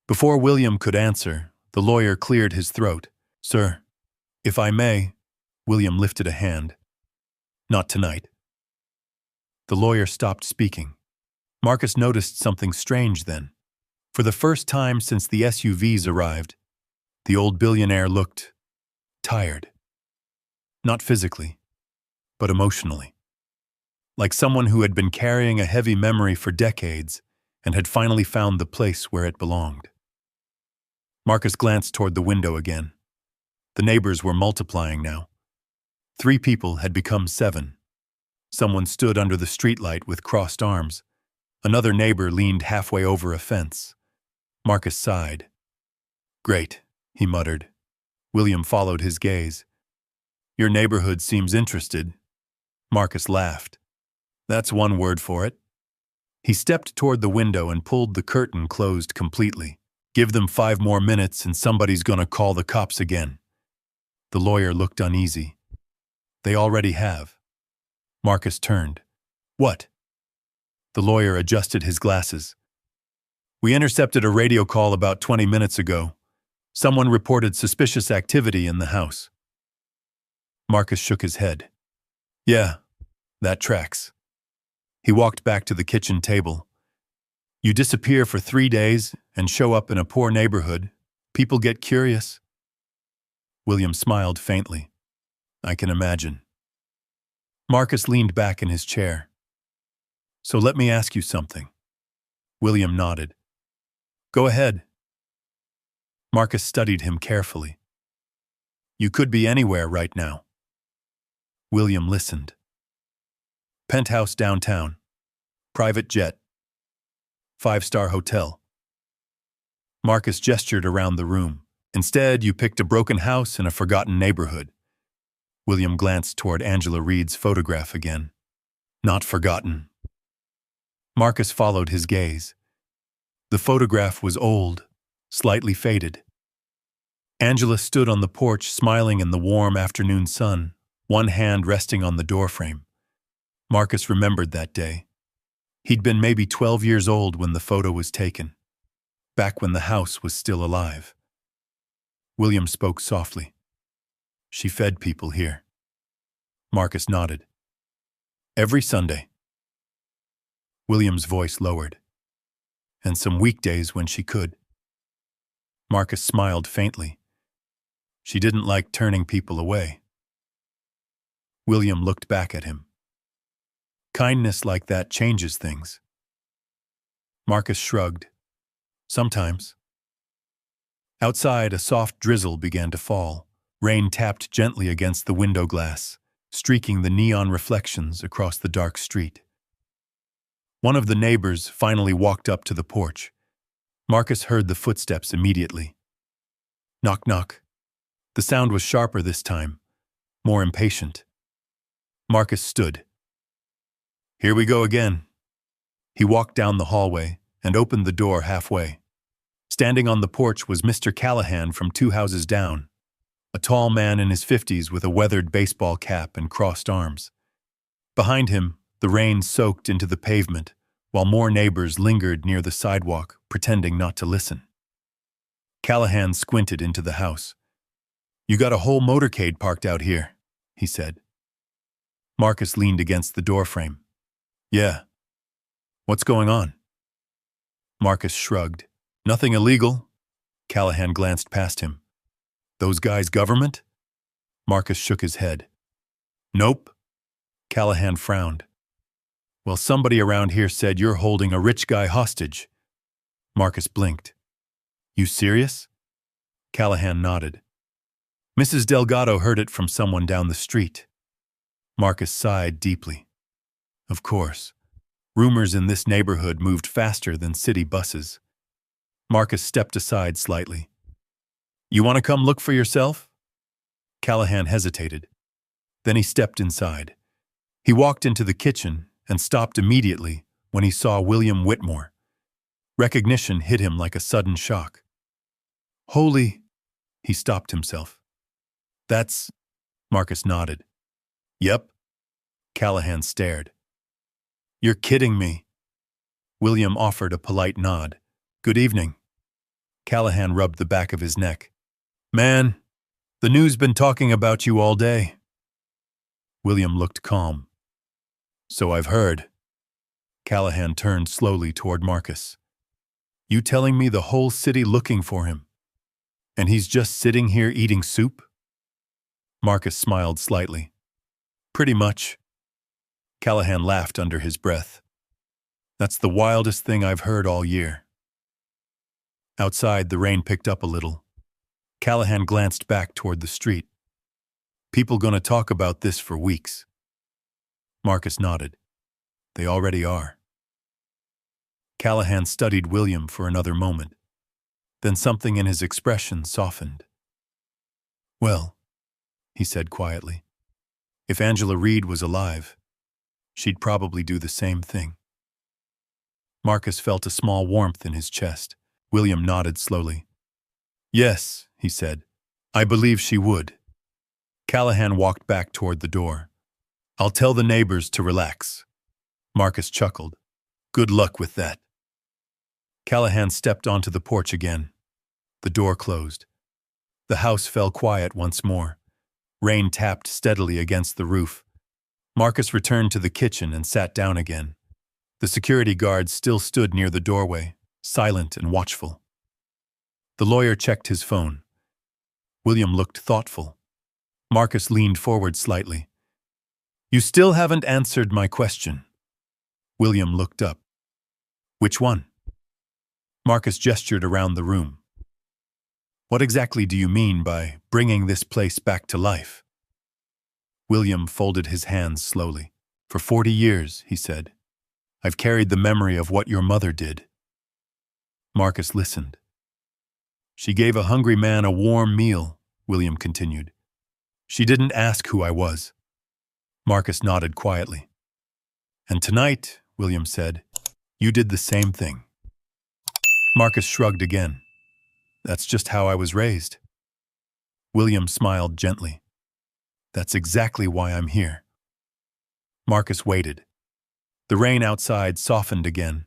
Before William could answer, the lawyer cleared his throat. Sir, if I may, William lifted a hand. Not tonight. The lawyer stopped speaking. Marcus noticed something strange then. For the first time since the SUVs arrived, the old billionaire looked tired. Not physically, but emotionally. Like someone who had been carrying a heavy memory for decades and had finally found the place where it belonged. Marcus glanced toward the window again. The neighbors were multiplying now. 3 people had become 7. Someone stood under the streetlight with crossed arms. Another neighbor leaned halfway over a fence. Marcus sighed. Great, he muttered. William followed his gaze. Your neighborhood seems interested. Marcus laughed. That's one word for it. He stepped toward the window and pulled the curtain closed completely. Give them 5 more minutes and somebody's gonna call the cops again. The lawyer looked uneasy. They already have. Marcus turned. What? The lawyer adjusted his glasses. We intercepted a radio call about 20 minutes ago. Someone reported suspicious activity in the house. Marcus shook his head. Yeah, that tracks. He walked back to the kitchen table. You disappear for 3 days and show up in a poor neighborhood. People get curious. William smiled faintly. I can imagine. Marcus leaned back in his chair. So let me ask you something. William nodded. Go ahead. Marcus studied him carefully. You could be anywhere right now. William listened. Penthouse downtown. Private jet. 5-star hotel. Marcus gestured around the room. Instead, you picked a broken house in a forgotten neighborhood. William glanced toward Angela Reed's photograph again. Not forgotten. Marcus followed his gaze. The photograph was old, slightly faded. Angela stood on the porch smiling in the warm afternoon sun, one hand resting on the doorframe. Marcus remembered that day. He'd been maybe 12 years old when the photo was taken, back when the house was still alive. William spoke softly. She fed people here. Marcus nodded. Every Sunday. William's voice lowered. And some weekdays when she could. Marcus smiled faintly. She didn't like turning people away. William looked back at him. Kindness like that changes things. Marcus shrugged. Sometimes. Outside, a soft drizzle began to fall. Rain tapped gently against the window glass, streaking the neon reflections across the dark street. One of the neighbors finally walked up to the porch. Marcus heard the footsteps immediately. Knock, knock. The sound was sharper this time, more impatient. Marcus stood. Here we go again. He walked down the hallway and opened the door halfway. Standing on the porch was Mr. Callahan from 2 houses down, a tall man in his 50s with a weathered baseball cap and crossed arms. Behind him, the rain soaked into the pavement, while more neighbors lingered near the sidewalk, pretending not to listen. Callahan squinted into the house. You got a whole motorcade parked out here, he said. Marcus leaned against the doorframe. Yeah. What's going on? Marcus shrugged. Nothing illegal. Callahan glanced past him. Those guys government? Marcus shook his head. Nope. Callahan frowned. Well, somebody around here said you're holding a rich guy hostage. Marcus blinked. You serious? Callahan nodded. Mrs. Delgado heard it from someone down the street. Marcus sighed deeply. Of course. Rumors in this neighborhood moved faster than city buses. Marcus stepped aside slightly. You want to come look for yourself? Callahan hesitated. Then he stepped inside. He walked into the kitchen and stopped immediately when he saw William Whitmore. Recognition hit him like a sudden shock. Holy... He stopped himself. That's... Marcus nodded. Yep. Callahan stared. You're kidding me. William offered a polite nod. Good evening. Callahan rubbed the back of his neck. Man, the news been talking about you all day. William looked calm. So I've heard. Callahan turned slowly toward Marcus. You telling me the whole city looking for him? And he's just sitting here eating soup? Marcus smiled slightly. Pretty much. Callahan laughed under his breath. That's the wildest thing I've heard all year. Outside, the rain picked up a little. Callahan glanced back toward the street. People gonna talk about this for weeks. Marcus nodded. They already are. Callahan studied William for another moment. Then something in his expression softened. Well, he said quietly, if Angela Reed was alive, she'd probably do the same thing. Marcus felt a small warmth in his chest. William nodded slowly. Yes, he said. I believe she would. Callahan walked back toward the door. I'll tell the neighbors to relax. Marcus chuckled. Good luck with that. Callahan stepped onto the porch again. The door closed. The house fell quiet once more. Rain tapped steadily against the roof. Marcus returned to the kitchen and sat down again. The security guard still stood near the doorway, silent and watchful. The lawyer checked his phone. William looked thoughtful. Marcus leaned forward slightly. You still haven't answered my question. William looked up. Which one? Marcus gestured around the room. What exactly do you mean by bringing this place back to life? William folded his hands slowly. For 40 years, he said, I've carried the memory of what your mother did. Marcus listened. She gave a hungry man a warm meal, William continued. She didn't ask who I was. Marcus nodded quietly. And tonight, William said, you did the same thing. Marcus shrugged again. That's just how I was raised. William smiled gently. That's exactly why I'm here. Marcus waited. The rain outside softened again,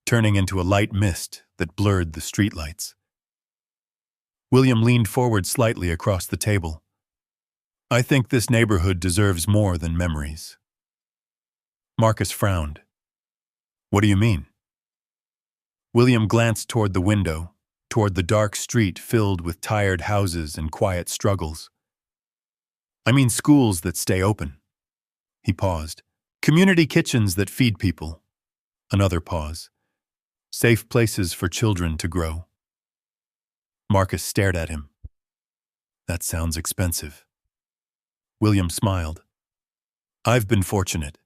turning into a light mist that blurred the streetlights. William leaned forward slightly across the table. I think this neighborhood deserves more than memories. Marcus frowned. What do you mean? William glanced toward the window, toward the dark street filled with tired houses and quiet struggles. I mean schools that stay open. He paused. Community kitchens that feed people. Another pause. Safe places for children to grow. Marcus stared at him. That sounds expensive. William smiled. I've been fortunate.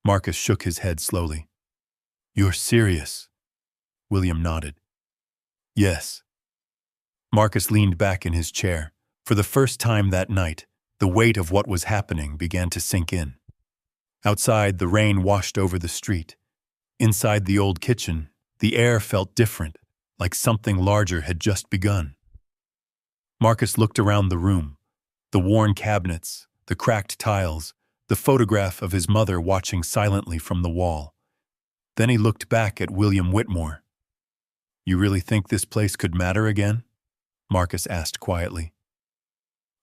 Marcus shook his head slowly. You're serious? William nodded. Yes. Marcus leaned back in his chair. For the first time that night, the weight of what was happening began to sink in. Outside, the rain washed over the street. Inside the old kitchen, the air felt different, like something larger had just begun. Marcus looked around the room, the worn cabinets, the cracked tiles, the photograph of his mother watching silently from the wall. Then he looked back at William Whitmore. You really think this place could matter again? Marcus asked quietly.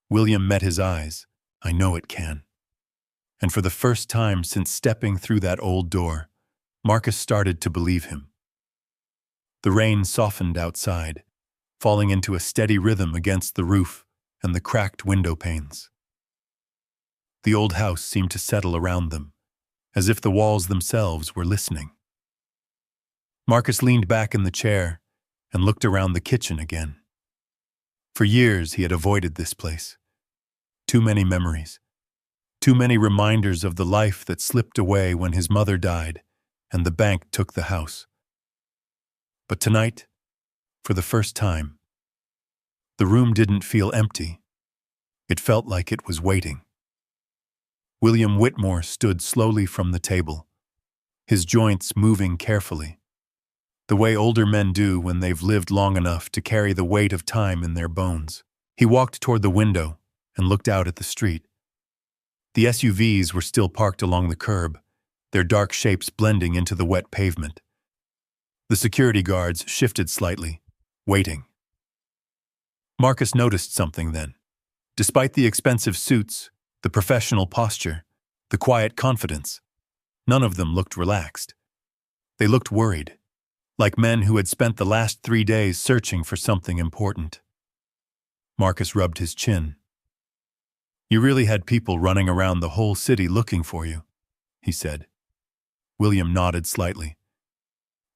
William met his eyes. I know it can. And for the first time since stepping through that old door, Marcus started to believe him. The rain softened outside, falling into a steady rhythm against the roof and the cracked window panes. The old house seemed to settle around them, as if the walls themselves were listening. Marcus leaned back in the chair and looked around the kitchen again. For years he had avoided this place. Too many memories. Too many reminders of the life that slipped away when his mother died and the bank took the house. But tonight, for the first time, the room didn't feel empty. It felt like it was waiting. William Whitmore stood slowly from the table, his joints moving carefully, the way older men do when they've lived long enough to carry the weight of time in their bones. He walked toward the window and looked out at the street. The SUVs were still parked along the curb, their dark shapes blending into the wet pavement. The security guards shifted slightly, waiting. Marcus noticed something then. Despite the expensive suits, the professional posture, the quiet confidence, none of them looked relaxed. They looked worried, like men who had spent the last 3 days searching for something important. Marcus rubbed his chin. You really had people running around the whole city looking for you, he said. William nodded slightly.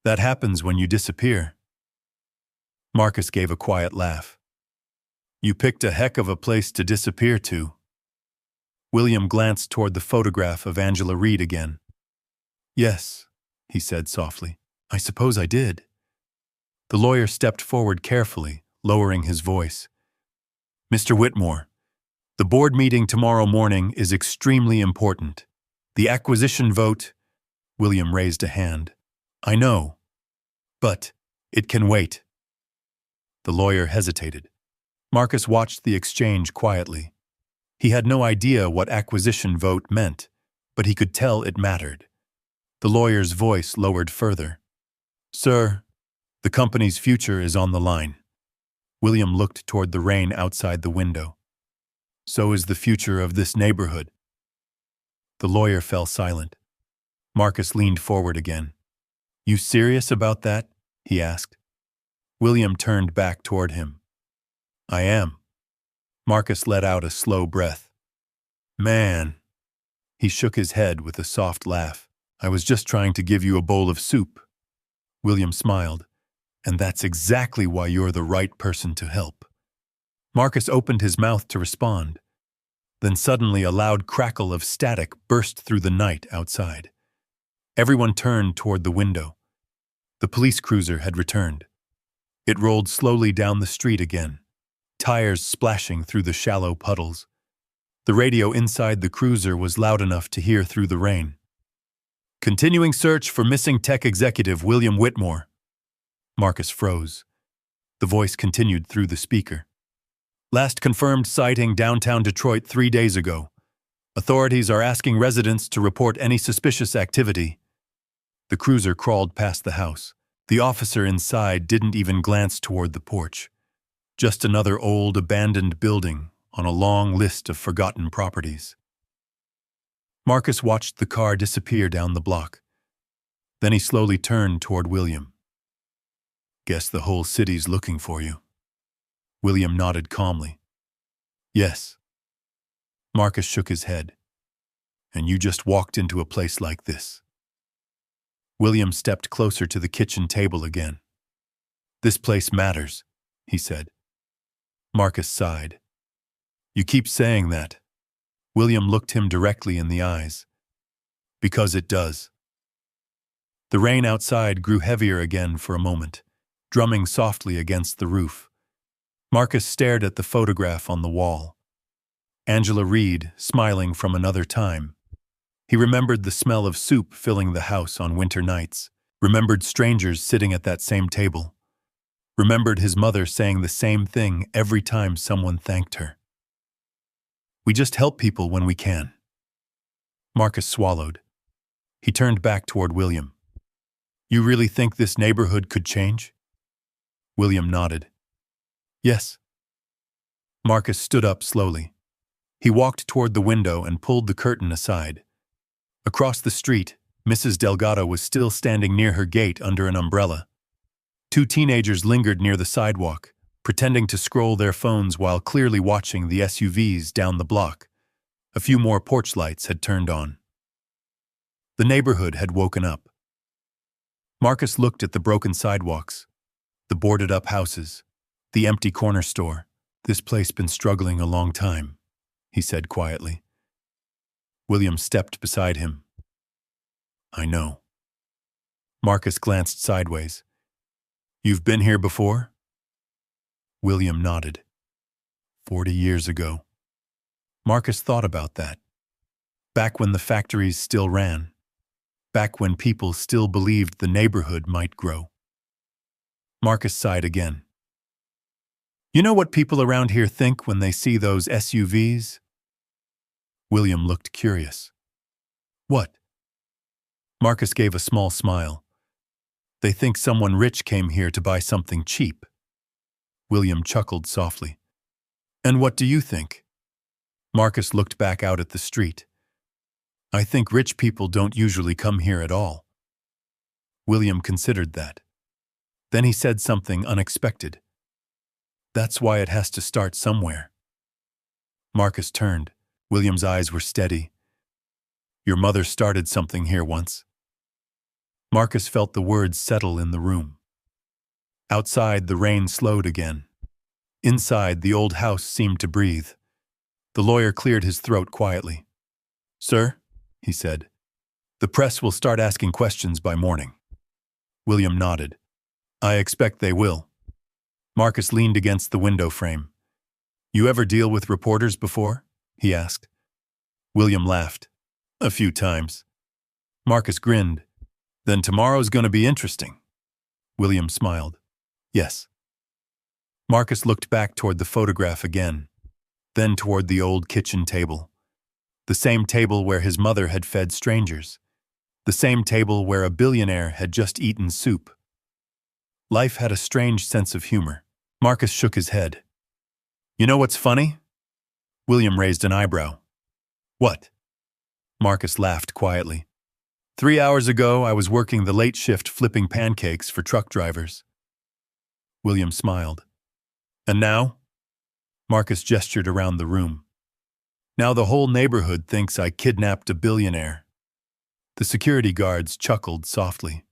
That happens when you disappear. Marcus gave a quiet laugh. You picked a heck of a place to disappear to. William glanced toward the photograph of Angela Reed again. Yes, he said softly. I suppose I did. The lawyer stepped forward carefully, lowering his voice. Mr. Whitmore, the board meeting tomorrow morning is extremely important. The acquisition vote— William raised a hand. I know, but it can wait. The lawyer hesitated. Marcus watched the exchange quietly. He had no idea what acquisition vote meant, but he could tell it mattered. The lawyer's voice lowered further. Sir, the company's future is on the line. William looked toward the rain outside the window. So is the future of this neighborhood. The lawyer fell silent. Marcus leaned forward again. You serious about that? He asked. William turned back toward him. I am. Marcus let out a slow breath. Man. He shook his head with a soft laugh. I was just trying to give you a bowl of soup. William smiled. And that's exactly why you're the right person to help. Marcus opened his mouth to respond. Then suddenly a loud crackle of static burst through the night outside. Everyone turned toward the window. The police cruiser had returned. It rolled slowly down the street again, tires splashing through the shallow puddles. The radio inside the cruiser was loud enough to hear through the rain. Continuing search for missing tech executive William Whitmore. Marcus froze. The voice continued through the speaker. Last confirmed sighting downtown Detroit 3 days ago. Authorities are asking residents to report any suspicious activity. The cruiser crawled past the house. The officer inside didn't even glance toward the porch. Just another old, abandoned building on a long list of forgotten properties. Marcus watched the car disappear down the block. Then he slowly turned toward William. Guess the whole city's looking for you. William nodded calmly. Yes. Marcus shook his head. And you just walked into a place like this. William stepped closer to the kitchen table again. This place matters, he said. Marcus sighed. You keep saying that. William looked him directly in the eyes. Because it does. The rain outside grew heavier again for a moment, drumming softly against the roof. Marcus stared at the photograph on the wall. Angela Reed, smiling from another time. He remembered the smell of soup filling the house on winter nights, remembered strangers sitting at that same table, remembered his mother saying the same thing every time someone thanked her. We just help people when we can. Marcus swallowed. He turned back toward William. You really think this neighborhood could change? William nodded. Yes. Marcus stood up slowly. He walked toward the window and pulled the curtain aside. Across the street, Mrs. Delgado was still standing near her gate under an umbrella. 2 teenagers lingered near the sidewalk, pretending to scroll their phones while clearly watching the SUVs down the block. A few more porch lights had turned on. The neighborhood had woken up. Marcus looked at the broken sidewalks, the boarded-up houses, the empty corner store. This place been struggling a long time, he said quietly. William stepped beside him. I know. Marcus glanced sideways. You've been here before? William nodded. 40 years ago. Marcus thought about that. Back when the factories still ran. Back when people still believed the neighborhood might grow. Marcus sighed again. You know what people around here think when they see those SUVs? William looked curious. What? Marcus gave a small smile. They think someone rich came here to buy something cheap. William chuckled softly. And what do you think? Marcus looked back out at the street. I think rich people don't usually come here at all. William considered that. Then he said something unexpected. That's why it has to start somewhere. Marcus turned. William's eyes were steady. Your mother started something here once. Marcus felt the words settle in the room. Outside, the rain slowed again. Inside, the old house seemed to breathe. The lawyer cleared his throat quietly. Sir, he said, the press will start asking questions by morning. William nodded. I expect they will. Marcus leaned against the window frame. You ever deal with reporters before? He asked. William laughed. A few times. Marcus grinned. Then tomorrow's going to be interesting. William smiled. Yes. Marcus looked back toward the photograph again, then toward the old kitchen table. The same table where his mother had fed strangers. The same table where a billionaire had just eaten soup. Life had a strange sense of humor. Marcus shook his head. You know what's funny? William raised an eyebrow. What? Marcus laughed quietly. 3 hours ago, I was working the late shift flipping pancakes for truck drivers. William smiled. And now? Marcus gestured around the room. Now the whole neighborhood thinks I kidnapped a billionaire. The security guards chuckled softly.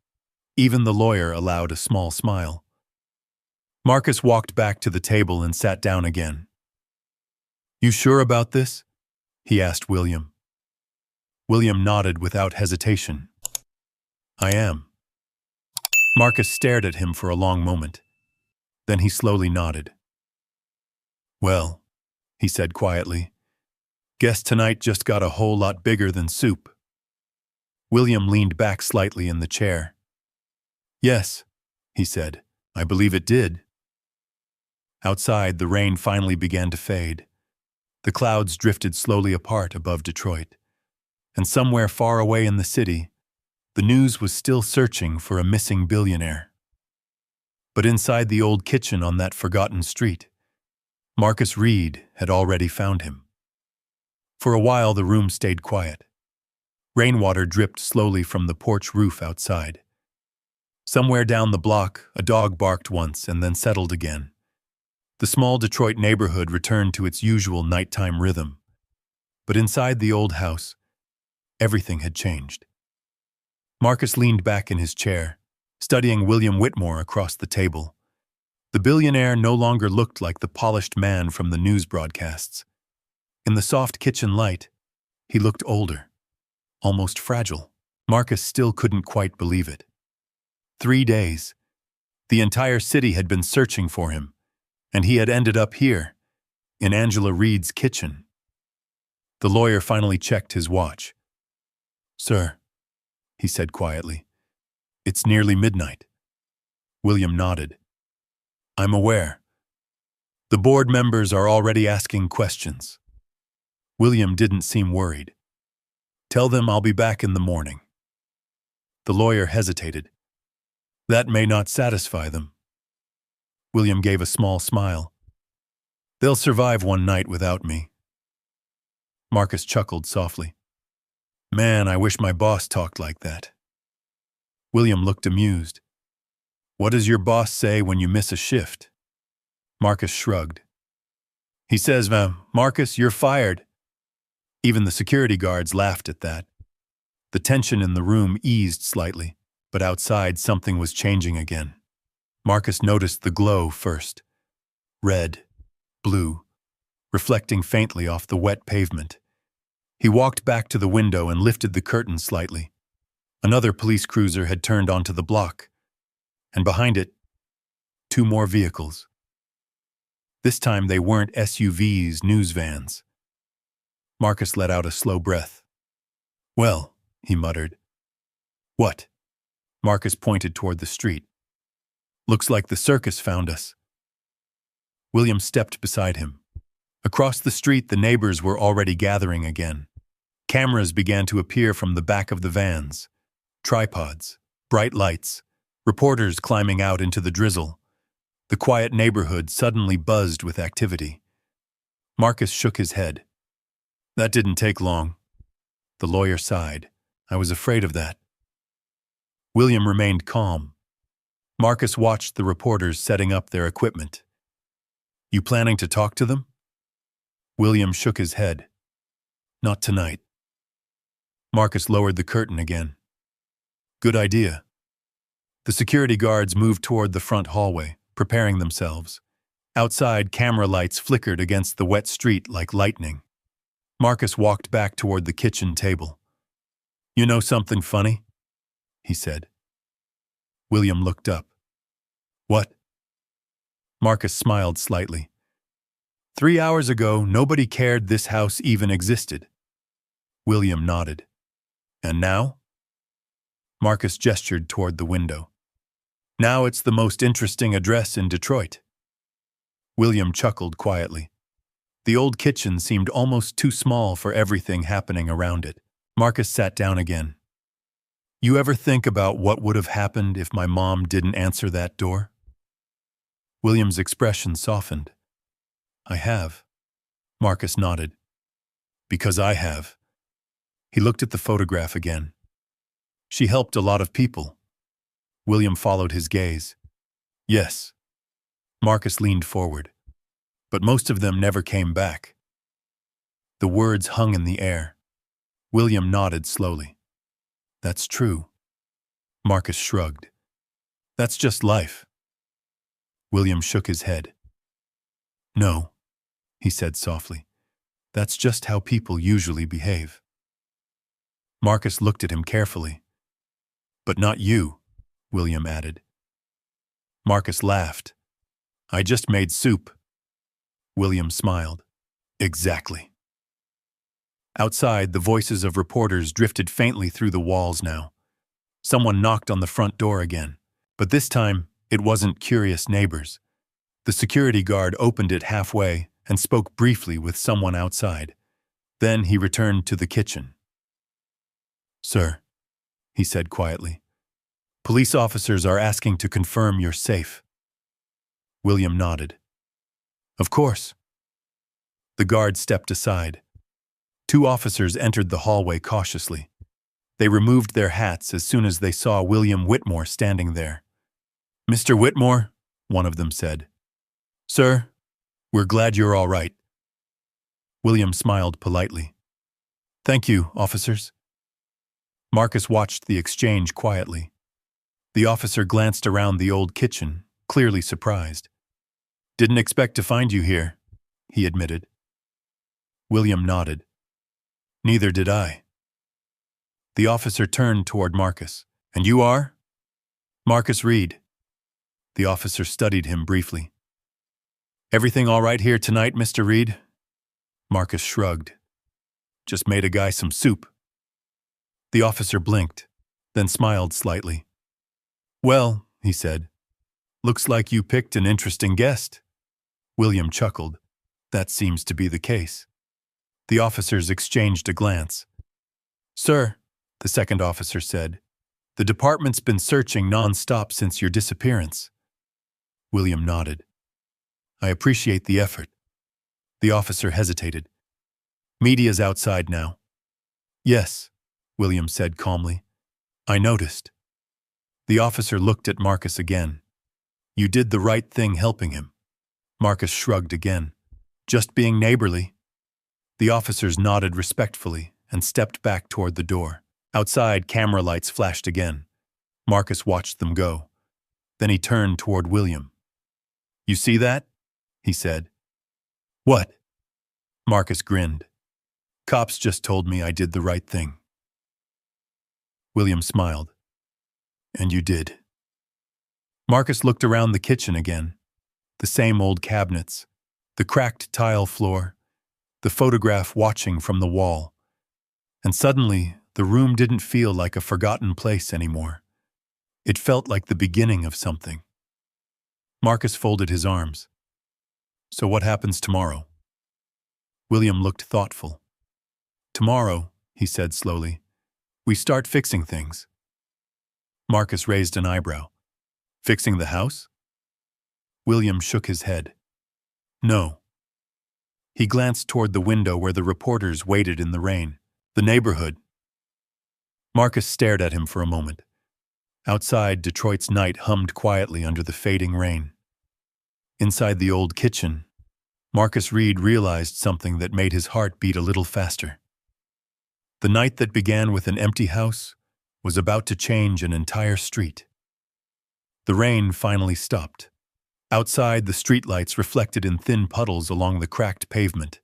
Even the lawyer allowed a small smile. Marcus walked back to the table and sat down again. You sure about this? He asked William. William nodded without hesitation. I am. Marcus stared at him for a long moment. Then he slowly nodded. Well, he said quietly, guess tonight just got a whole lot bigger than soup. William leaned back slightly in the chair. Yes, he said, I believe it did. Outside, the rain finally began to fade. The clouds drifted slowly apart above Detroit. And somewhere far away in the city, the news was still searching for a missing billionaire. But inside the old kitchen on that forgotten street, Marcus Reed had already found him. For a while, the room stayed quiet. Rainwater dripped slowly from the porch roof outside. Somewhere down the block, a dog barked once and then settled again. The small Detroit neighborhood returned to its usual nighttime rhythm. But inside the old house, everything had changed. Marcus leaned back in his chair, studying William Whitmore across the table. The billionaire no longer looked like the polished man from the news broadcasts. In the soft kitchen light, he looked older, almost fragile. Marcus still couldn't quite believe it. 3 days. The entire city had been searching for him, and he had ended up here, in Angela Reed's kitchen. The lawyer finally checked his watch. Sir, he said quietly, it's nearly midnight. William nodded. I'm aware. The board members are already asking questions. William didn't seem worried. Tell them I'll be back in the morning. The lawyer hesitated. That may not satisfy them. William gave a small smile. They'll survive one night without me. Marcus chuckled softly. Man, I wish my boss talked like that. William looked amused. What does your boss say when you miss a shift? Marcus shrugged. He says, Marcus, you're fired. Even the security guards laughed at that. The tension in the room eased slightly, but outside something was changing again. Marcus noticed the glow first. Red, blue, reflecting faintly off the wet pavement. He walked back to the window and lifted the curtain slightly. Another police cruiser had turned onto the block, and behind it, 2 more vehicles. This time they weren't SUVs, news vans. Marcus let out a slow breath. Well, he muttered. What? Marcus pointed toward the street. Looks like the circus found us. William stepped beside him. Across the street, the neighbors were already gathering again. Cameras began to appear from the back of the vans. Tripods, bright lights, reporters climbing out into the drizzle. The quiet neighborhood suddenly buzzed with activity. Marcus shook his head. That didn't take long. The lawyer sighed. I was afraid of that. William remained calm. Marcus watched the reporters setting up their equipment. You planning to talk to them? William shook his head. Not tonight. Marcus lowered the curtain again. Good idea. The security guards moved toward the front hallway, preparing themselves. Outside, camera lights flickered against the wet street like lightning. Marcus walked back toward the kitchen table. You know something funny? He said. William looked up. What? Marcus smiled slightly. 3 hours ago, nobody cared this house even existed. William nodded. And now? Marcus gestured toward the window. Now it's the most interesting address in Detroit. William chuckled quietly. The old kitchen seemed almost too small for everything happening around it. Marcus sat down again. You ever think about what would have happened if my mom didn't answer that door? William's expression softened. I have. Marcus nodded. Because I have. He looked at the photograph again. She helped a lot of people. William followed his gaze. Yes. Marcus leaned forward. But most of them never came back. The words hung in the air. William nodded slowly. That's true. Marcus shrugged. That's just life. William shook his head. No, he said softly. That's just how people usually behave. Marcus looked at him carefully. But not you, William added. Marcus laughed. I just made soup. William smiled. Exactly. Outside, the voices of reporters drifted faintly through the walls now. Someone knocked on the front door again, but this time it wasn't curious neighbors. The security guard opened it halfway and spoke briefly with someone outside. Then he returned to the kitchen. "Sir," he said quietly, "police officers are asking to confirm you're safe." William nodded. "Of course." The guard stepped aside. Two officers entered the hallway cautiously. They removed their hats as soon as they saw William Whitmore standing there. "Mr. Whitmore," one of them said. "Sir, we're glad you're all right." William smiled politely. "Thank you, officers." Marcus watched the exchange quietly. The officer glanced around the old kitchen, clearly surprised. "Didn't expect to find you here," he admitted. William nodded. "Neither did I." The officer turned toward Marcus. "And you are?" "Marcus Reed." The officer studied him briefly. "Everything all right here tonight, Mr. Reed?" Marcus shrugged. "Just made a guy some soup." The officer blinked, then smiled slightly. "Well," he said, "looks like you picked an interesting guest." William chuckled. "That seems to be the case." The officers exchanged a glance. "Sir," the second officer said, "the department's been searching non-stop since your disappearance." William nodded. "I appreciate the effort." The officer hesitated. "Media's outside now." "Yes," William said calmly. "I noticed." The officer looked at Marcus again. "You did the right thing helping him." Marcus shrugged again. "Just being neighborly." The officers nodded respectfully and stepped back toward the door. Outside, camera lights flashed again. Marcus watched them go. Then he turned toward William. "You see that?" he said. "What?" Marcus grinned. "Cops just told me I did the right thing." William smiled. "And you did." Marcus looked around the kitchen again. The same old cabinets, the cracked tile floor, the photograph watching from the wall. And suddenly, the room didn't feel like a forgotten place anymore. It felt like the beginning of something. Marcus folded his arms. "So what happens tomorrow?" William looked thoughtful. "Tomorrow," he said slowly, "we start fixing things." Marcus raised an eyebrow. "Fixing the house?" William shook his head. "No." He glanced toward the window where the reporters waited in the rain. "The neighborhood." Marcus stared at him for a moment. Outside, Detroit's night hummed quietly under the fading rain. Inside the old kitchen, Marcus Reed realized something that made his heart beat a little faster. The night that began with an empty house was about to change an entire street. The rain finally stopped. Outside, the streetlights reflected in thin puddles along the cracked pavement.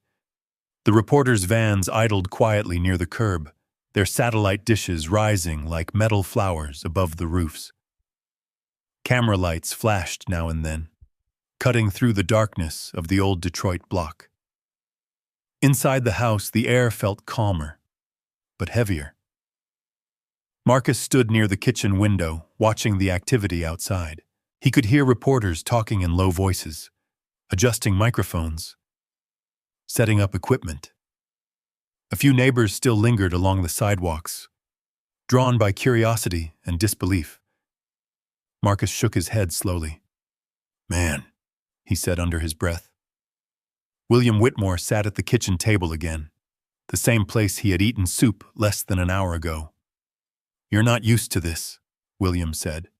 The reporters' vans idled quietly near the curb, their satellite dishes rising like metal flowers above the roofs. Camera lights flashed now and then, cutting through the darkness of the old Detroit block. Inside the house, the air felt calmer, but heavier. Marcus stood near the kitchen window, watching the activity outside. He could hear reporters talking in low voices, adjusting microphones, setting up equipment. A few neighbors still lingered along the sidewalks, drawn by curiosity and disbelief. Marcus shook his head slowly. "Man," he said under his breath. William Whitmore sat at the kitchen table again, the same place he had eaten soup less than an hour ago. "You're not used to this," William said.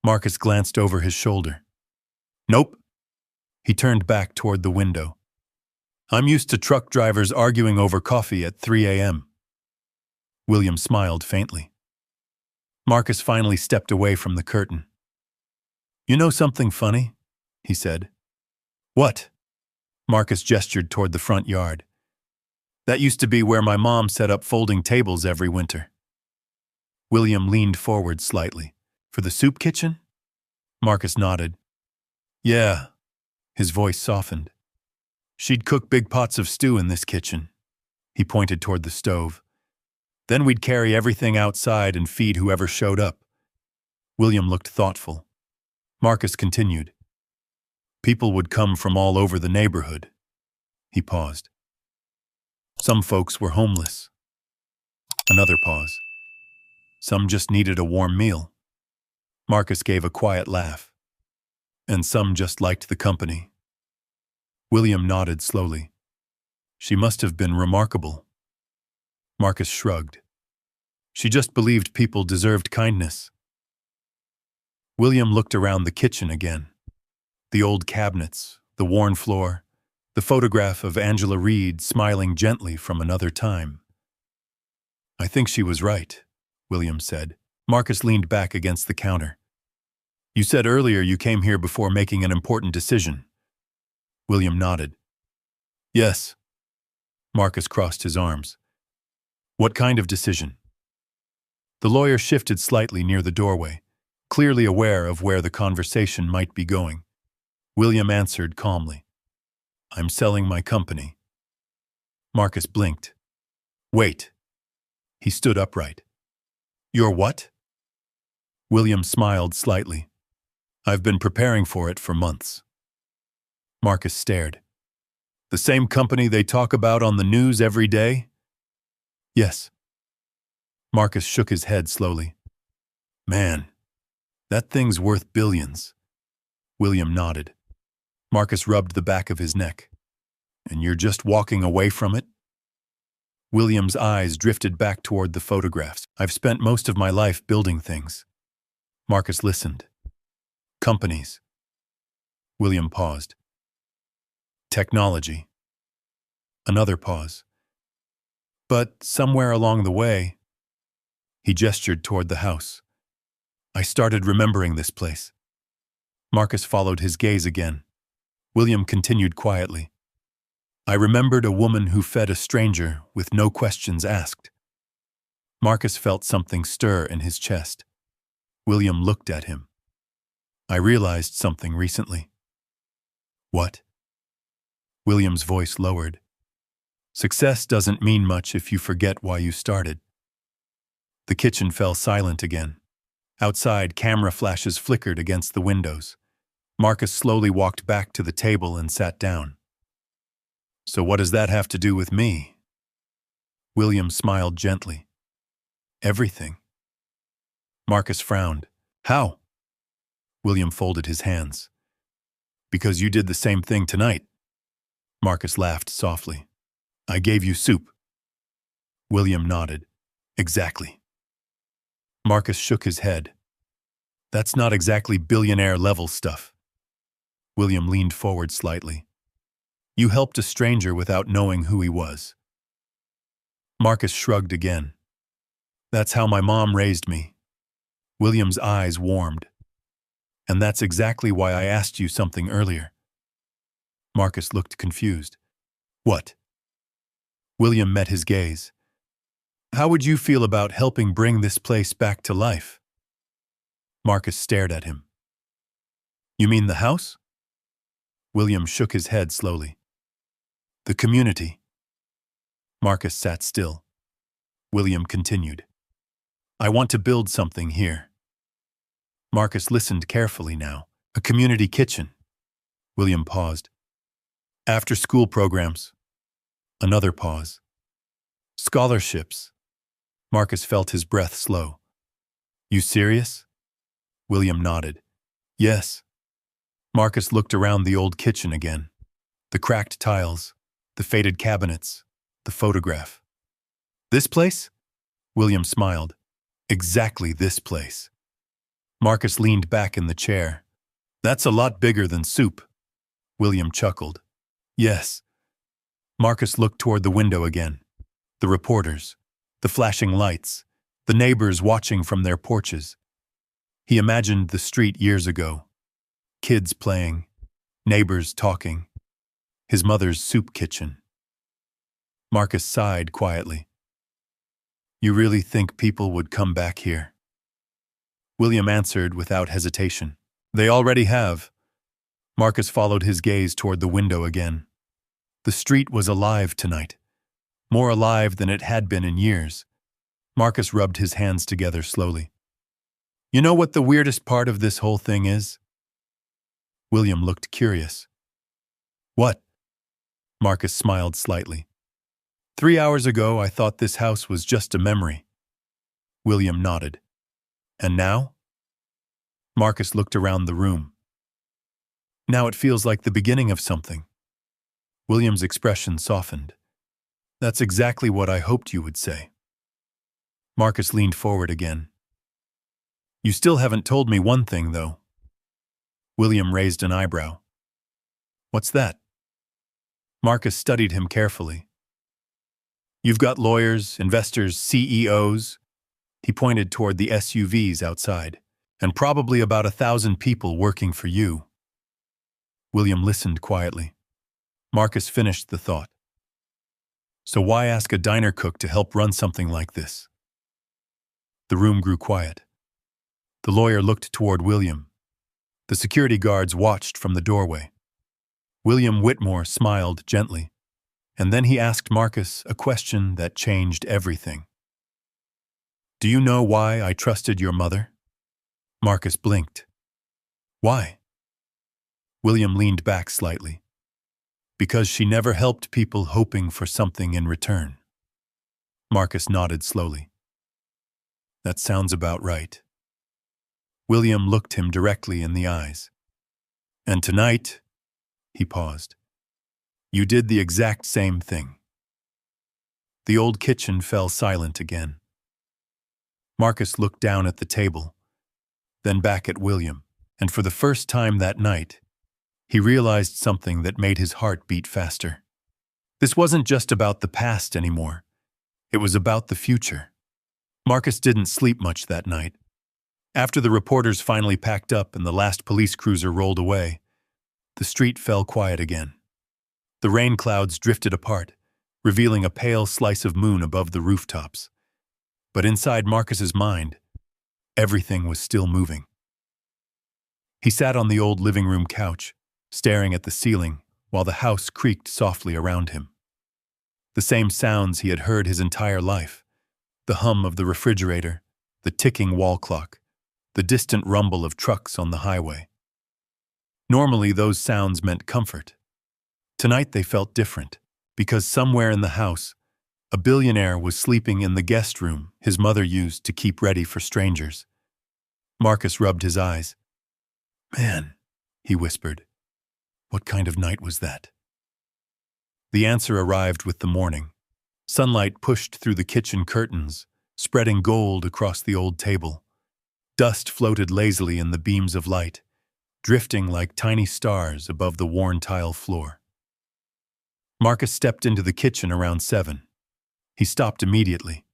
Marcus glanced over his shoulder. "Nope." He turned back toward the window. "I'm used to truck drivers arguing over coffee at 3 a.m. William smiled faintly. Marcus finally stepped away from the curtain. "You know something funny?" he said. "What?" Marcus gestured toward the front yard. "That used to be where my mom set up folding tables every winter." William leaned forward slightly. "For the soup kitchen?" Marcus nodded. "Yeah." His voice softened. "She'd cook big pots of stew in this kitchen. He pointed toward the stove. Then we'd carry everything outside and feed whoever showed up. William looked thoughtful. Marcus continued. People would come from all over the neighborhood. He paused. Some folks were homeless. Another pause. Some just needed a warm meal. Marcus gave a quiet laugh. And some just liked the company. William nodded slowly. She must have been remarkable. Marcus shrugged. She just believed people deserved kindness. William looked around the kitchen again. The old cabinets, the worn floor, the photograph of Angela Reed smiling gently from another time. I think she was right, William said. Marcus leaned back against the counter. You said earlier you came here before making an important decision. William nodded. Yes. Marcus crossed his arms. What kind of decision? The lawyer shifted slightly near the doorway, clearly aware of where the conversation might be going. William answered calmly. I'm selling my company. Marcus blinked. Wait. He stood upright. You're what? William smiled slightly. I've been preparing for it for months. Marcus stared. The same company they talk about on the news every day? Yes. Marcus shook his head slowly. Man, that thing's worth billions. William nodded. Marcus rubbed the back of his neck. And you're just walking away from it? William's eyes drifted back toward the photographs. I've spent most of my life building things. Marcus listened. Companies. William paused. Technology. Another pause. But somewhere along the way, he gestured toward the house. I started remembering this place. Marcus followed his gaze again. William continued quietly. I remembered a woman who fed a stranger with no questions asked. Marcus felt something stir in his chest. William looked at him. I realized something recently. What? William's voice lowered. Success doesn't mean much if you forget why you started. The kitchen fell silent again. Outside, camera flashes flickered against the windows. Marcus slowly walked back to the table and sat down. So what does that have to do with me? William smiled gently. Everything. Marcus frowned. How? William folded his hands. Because you did the same thing tonight. Marcus laughed softly. I gave you soup. William nodded. Exactly. Marcus shook his head. That's not exactly billionaire-level stuff. William leaned forward slightly. You helped a stranger without knowing who he was. Marcus shrugged again. That's how my mom raised me. William's eyes warmed. And that's exactly why I asked you something earlier. Marcus looked confused. What? William met his gaze. How would you feel about helping bring this place back to life? Marcus stared at him. You mean the house? William shook his head slowly. The community. Marcus sat still. William continued. I want to build something here. Marcus listened carefully now. A community kitchen. William paused. After-school programs. Another pause. Scholarships. Marcus felt his breath slow. You serious? William nodded. Yes. Marcus looked around the old kitchen again. The cracked tiles, the faded cabinets, the photograph. This place? William smiled. Exactly this place. Marcus leaned back in the chair. That's a lot bigger than soup. William chuckled. Yes. Marcus looked toward the window again. The reporters, the flashing lights, the neighbors watching from their porches. He imagined the street years ago. Kids playing, neighbors talking, his mother's soup kitchen. Marcus sighed quietly. You really think people would come back here? William answered without hesitation. They already have. Marcus followed his gaze toward the window again. The street was alive tonight. more alive than it had been in years. Marcus rubbed his hands together slowly. You know what the weirdest part of this whole thing is? William looked curious. What? Marcus smiled slightly. 3 hours ago, I thought this house was just a memory. William nodded. And now? Marcus looked around the room. Now it feels like the beginning of something. William's expression softened. That's exactly what I hoped you would say. Marcus leaned forward again. You still haven't told me one thing, though. William raised an eyebrow. What's that? Marcus studied him carefully. You've got lawyers, investors, CEOs. He pointed toward the SUVs outside. And probably about 1,000 people working for you. William listened quietly. Marcus finished the thought. So why ask a diner cook to help run something like this? The room grew quiet. The lawyer looked toward William. The security guards watched from the doorway. William Whitmore smiled gently, and then he asked Marcus a question that changed everything. Do you know why I trusted your mother? Marcus blinked. Why? William leaned back slightly. Because she never helped people hoping for something in return. Marcus nodded slowly. That sounds about right. William looked him directly in the eyes. And tonight, he paused, you did the exact same thing. The old kitchen fell silent again. Marcus looked down at the table, then back at William, and for the first time that night, he realized something that made his heart beat faster. This wasn't just about the past anymore. It was about the future. Marcus didn't sleep much that night. After the reporters finally packed up and the last police cruiser rolled away, the street fell quiet again. The rain clouds drifted apart, revealing a pale slice of moon above the rooftops. But inside Marcus's mind, everything was still moving. He sat on the old living room couch, staring at the ceiling while the house creaked softly around him. The same sounds he had heard his entire life, the hum of the refrigerator, the ticking wall clock, the distant rumble of trucks on the highway. Normally, those sounds meant comfort. Tonight they felt different, because somewhere in the house, a billionaire was sleeping in the guest room his mother used to keep ready for strangers. Marcus rubbed his eyes. Man, he whispered, what kind of night was that? The answer arrived with the morning. Sunlight pushed through the kitchen curtains, spreading gold across the old table. Dust floated lazily in the beams of light, drifting like tiny stars above the worn tile floor. Marcus stepped into the kitchen around 7. He stopped immediately.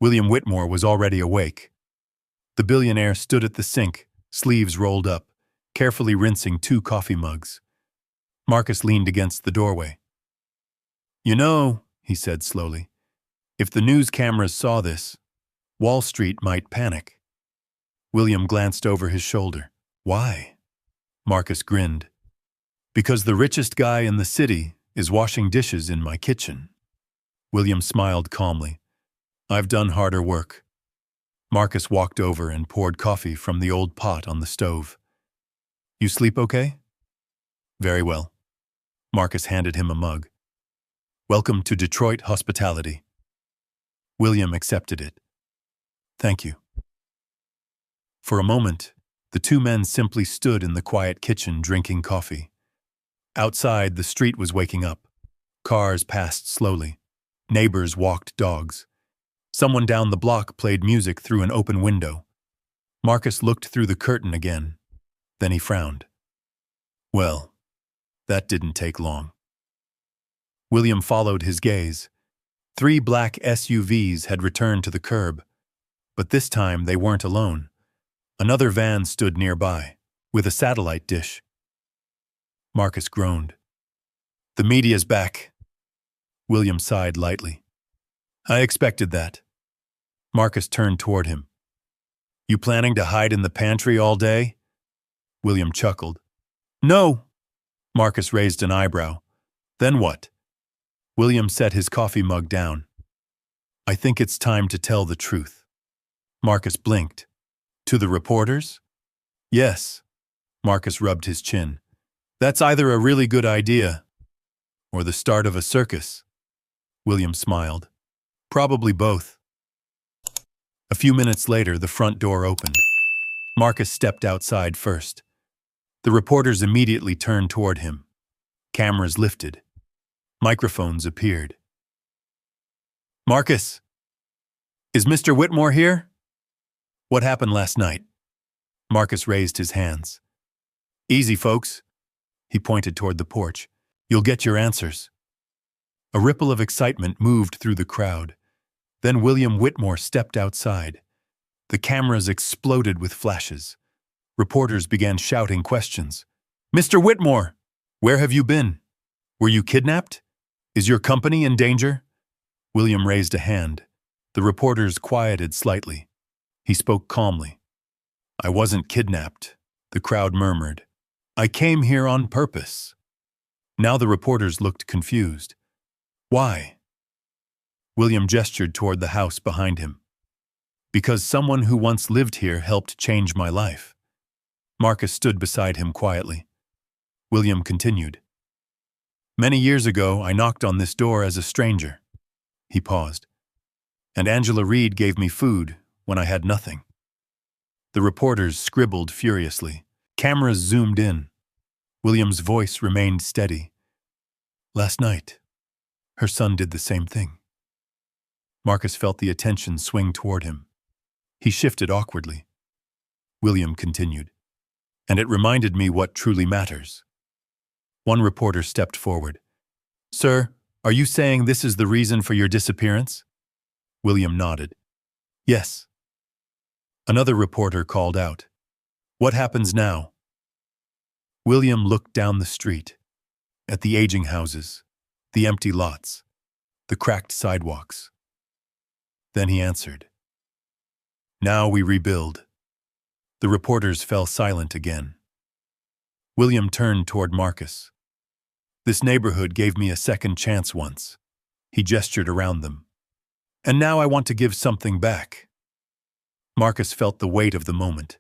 William Whitmore was already awake. The billionaire stood at the sink, sleeves rolled up, carefully rinsing 2 coffee mugs. Marcus leaned against the doorway. You know, he said slowly, if the news cameras saw this, Wall Street might panic. William glanced over his shoulder. Why? Marcus grinned. Because the richest guy in the city is washing dishes in my kitchen. William smiled calmly. I've done harder work. Marcus walked over and poured coffee from the old pot on the stove. You sleep okay? Very well. Marcus handed him a mug. Welcome to Detroit hospitality. William accepted it. Thank you. For a moment, the 2 men simply stood in the quiet kitchen drinking coffee. Outside, the street was waking up. Cars passed slowly. Neighbors walked dogs. Someone down the block played music through an open window. Marcus looked through the curtain again. Then he frowned. Well, that didn't take long. William followed his gaze. 3 black SUVs had returned to the curb. But this time they weren't alone. Another van stood nearby, with a satellite dish. Marcus groaned. The media's back. William sighed lightly. I expected that. Marcus turned toward him. You planning to hide in the pantry all day? William chuckled. No. Marcus raised an eyebrow. Then what? William set his coffee mug down. I think it's time to tell the truth. Marcus blinked. To the reporters? Yes. Marcus rubbed his chin. That's either a really good idea or the start of a circus. William smiled. Probably both. A few minutes later, the front door opened. Marcus stepped outside first. The reporters immediately turned toward him. Cameras lifted. Microphones appeared. Marcus, is Mr. Whitmore here? What happened last night? Marcus raised his hands. Easy, folks. He pointed toward the porch. You'll get your answers. A ripple of excitement moved through the crowd. Then William Whitmore stepped outside. The cameras exploded with flashes. Reporters began shouting questions. Mr. Whitmore, where have you been? Were you kidnapped? Is your company in danger? William raised a hand. The reporters quieted slightly. He spoke calmly. I wasn't kidnapped, the crowd murmured. I came here on purpose. Now the reporters looked confused. Why? William gestured toward the house behind him. Because someone who once lived here helped change my life. Marcus stood beside him quietly. William continued. Many years ago, I knocked on this door as a stranger. He paused. And Angela Reed gave me food when I had nothing. The reporters scribbled furiously. Cameras zoomed in. William's voice remained steady. Last night, her son did the same thing. Marcus felt the attention swing toward him. He shifted awkwardly. William continued. And it reminded me what truly matters. One reporter stepped forward. Sir, are you saying this is the reason for your disappearance? William nodded. Yes. Another reporter called out. What happens now? William looked down the street, at the aging houses, the empty lots, the cracked sidewalks. Then he answered. Now we rebuild. The reporters fell silent again. William turned toward Marcus. This neighborhood gave me a second chance once. He gestured around them. And now I want to give something back. Marcus felt the weight of the moment.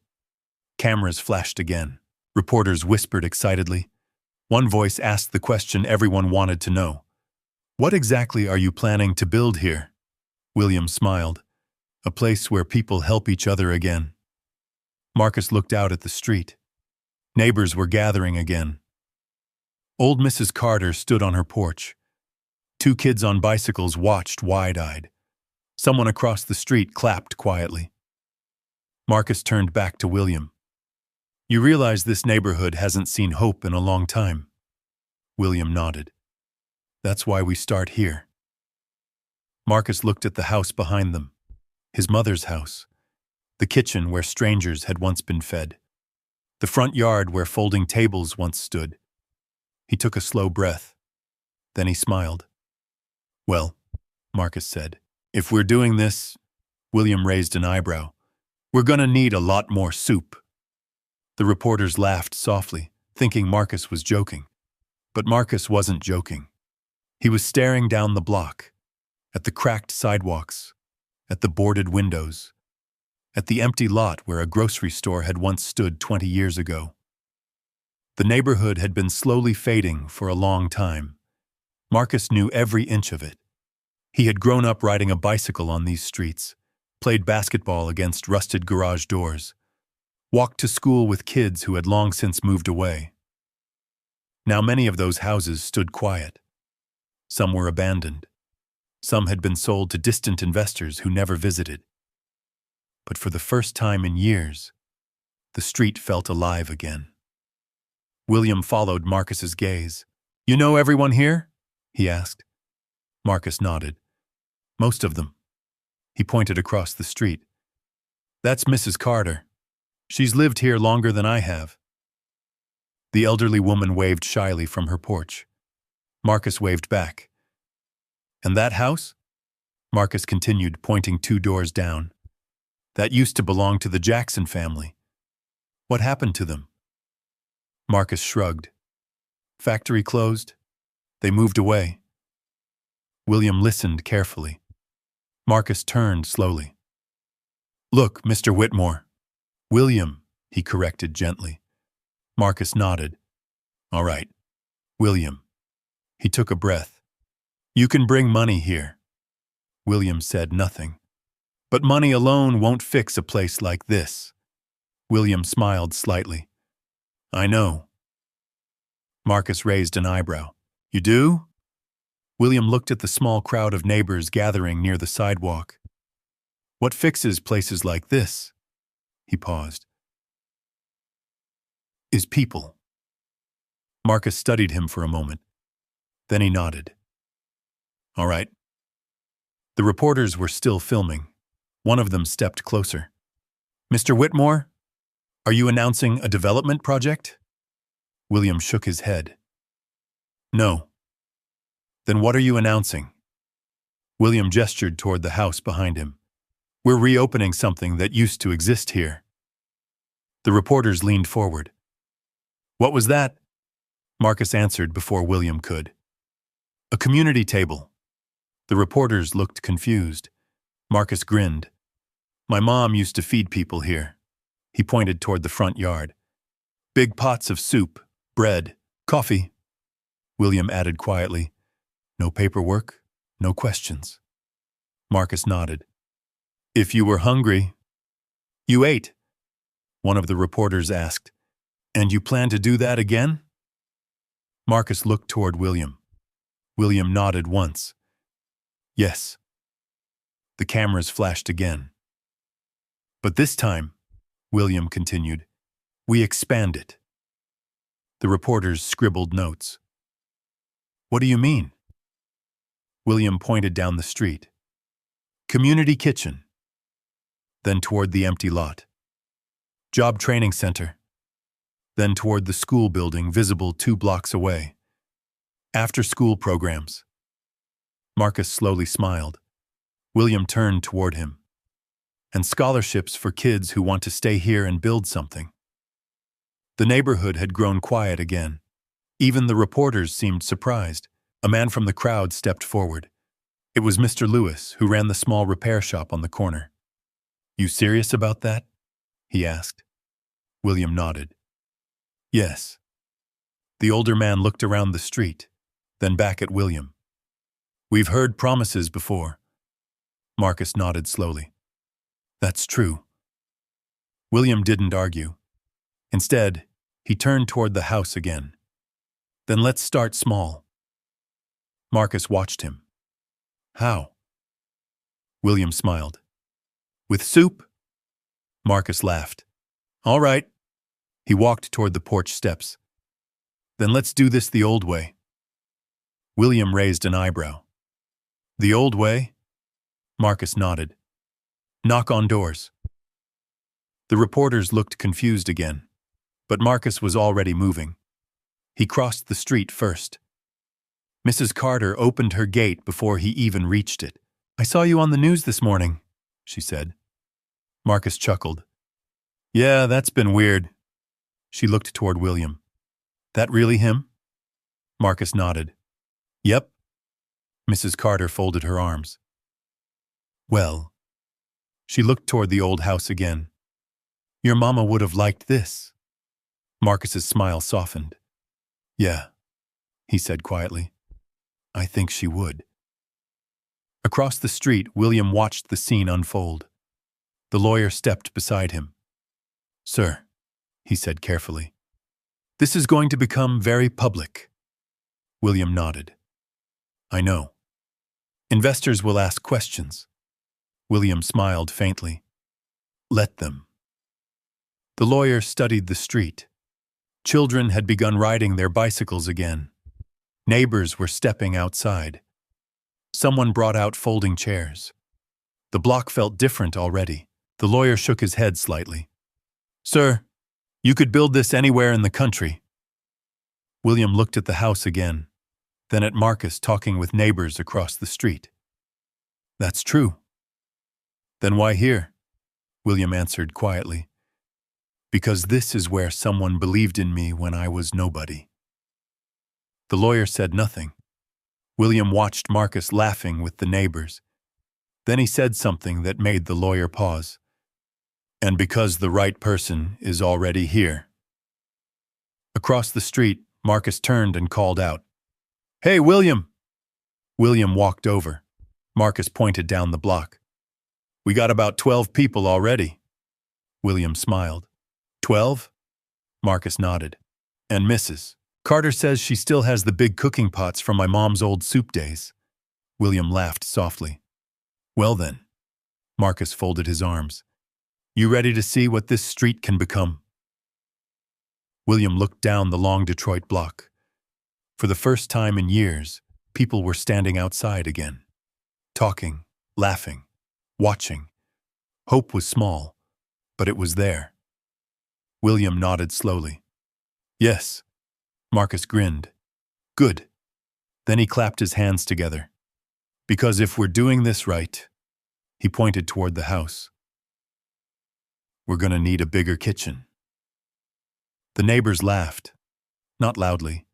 Cameras flashed again. Reporters whispered excitedly. One voice asked the question everyone wanted to know. What exactly are you planning to build here? William smiled. A place where people help each other again. Marcus looked out at the street. Neighbors were gathering again. Old Mrs. Carter stood on her porch. Two kids on bicycles watched wide-eyed. Someone across the street clapped quietly. Marcus turned back to William. You realize this neighborhood hasn't seen hope in a long time. William nodded. That's why we start here. Marcus looked at the house behind them. His mother's house. The kitchen where strangers had once been fed. The front yard where folding tables once stood. He took a slow breath. Then he smiled. Well, Marcus said, if we're doing this, William raised an eyebrow, we're gonna need a lot more soup. The reporters laughed softly, thinking Marcus was joking. But Marcus wasn't joking. He was staring down the block, at the cracked sidewalks, at the boarded windows, at the empty lot where a grocery store had once stood 20 years ago. The neighborhood had been slowly fading for a long time. Marcus knew every inch of it. He had grown up riding a bicycle on these streets, played basketball against rusted garage doors, walked to school with kids who had long since moved away. Now many of those houses stood quiet. Some were abandoned. Some had been sold to distant investors who never visited. But for the first time in years, the street felt alive again. William followed Marcus's gaze. You know everyone here? He asked. Marcus nodded. Most of them. He pointed across the street. That's Mrs. Carter. She's lived here longer than I have. The elderly woman waved shyly from her porch. Marcus waved back. And that house? Marcus continued, pointing 2 doors down. That used to belong to the Jackson family. What happened to them? Marcus shrugged. Factory closed. They moved away. William listened carefully. Marcus turned slowly. "Look, Mr. Whitmore." "William," he corrected gently. Marcus nodded. "All right, William." He took a breath. "You can bring money here." William said nothing. "But money alone won't fix a place like this." William smiled slightly. "I know." Marcus raised an eyebrow. "You do?" William looked at the small crowd of neighbors gathering near the sidewalk. "What fixes places like this?" He paused. "Is people." Marcus studied him for a moment. Then he nodded. "All right." The reporters were still filming. One of them stepped closer. "Mr. Whitmore, are you announcing a development project?" William shook his head. "No." "Then what are you announcing?" William gestured toward the house behind him. "We're reopening something that used to exist here." The reporters leaned forward. "What was that?" Marcus answered before William could. "A community table." The reporters looked confused. Marcus grinned. "My mom used to feed people here." He pointed toward the front yard. "Big pots of soup, bread, coffee." William added quietly, "No paperwork, no questions." Marcus nodded. "If you were hungry, you ate," one of the reporters asked. "And you plan to do that again?" Marcus looked toward William. William nodded once. "Yes." The cameras flashed again. "But this time," William continued, "we expand it." The reporters scribbled notes. "What do you mean?" William pointed down the street. "Community kitchen." Then toward the empty lot. "Job training center." Then toward the school building visible 2 blocks away. "After-school programs." Marcus slowly smiled. William turned toward him. "And scholarships for kids who want to stay here and build something." The neighborhood had grown quiet again. Even the reporters seemed surprised. A man from the crowd stepped forward. It was Mr. Lewis, who ran the small repair shop on the corner. "You serious about that?" he asked. William nodded. "Yes." The older man looked around the street, then back at William. "We've heard promises before." Marcus nodded slowly. "That's true." William didn't argue. Instead, he turned toward the house again. "Then let's start small." Marcus watched him. "How?" William smiled. "With soup?" Marcus laughed. "All right." He walked toward the porch steps. "Then let's do this the old way." William raised an eyebrow. "The old way?" Marcus nodded. "Knock on doors." The reporters looked confused again, but Marcus was already moving. He crossed the street first. Mrs. Carter opened her gate before he even reached it. "I saw you on the news this morning," she said. Marcus chuckled. "Yeah, that's been weird." She looked toward William. "That really him?" Marcus nodded. "Yep." Mrs. Carter folded her arms. "Well." She looked toward the old house again. "Your mama would have liked this." Marcus's smile softened. "Yeah," he said quietly. "I think she would." Across the street, William watched the scene unfold. The lawyer stepped beside him. "Sir," he said carefully, "this is going to become very public." William nodded. "I know. Investors will ask questions." William smiled faintly. "Let them." The lawyer studied the street. Children had begun riding their bicycles again. Neighbors were stepping outside. Someone brought out folding chairs. The block felt different already. The lawyer shook his head slightly. "Sir, you could build this anywhere in the country." William looked at the house again, then at Marcus talking with neighbors across the street. "That's true." "Then why here?" William answered quietly. "Because this is where someone believed in me when I was nobody." The lawyer said nothing. William watched Marcus laughing with the neighbors. Then he said something that made the lawyer pause. And because the right person is already here. Across the street, Marcus turned and called out, "Hey, William!" William walked over. Marcus pointed down the block. "We got about 12 people already." William smiled. 12? Marcus nodded. "And Mrs. Carter says she still has the big cooking pots from my mom's old soup days." William laughed softly. "Well then." Marcus folded his arms. "You ready to see what this street can become?" William looked down the long Detroit block. For the first time in years, people were standing outside again. Talking, laughing, watching. Hope was small, but it was there. William nodded slowly. "Yes." Marcus grinned. "Good." Then he clapped his hands together. "Because if we're doing this right," he pointed toward the house, "we're going to need a bigger kitchen." The neighbors laughed, not loudly,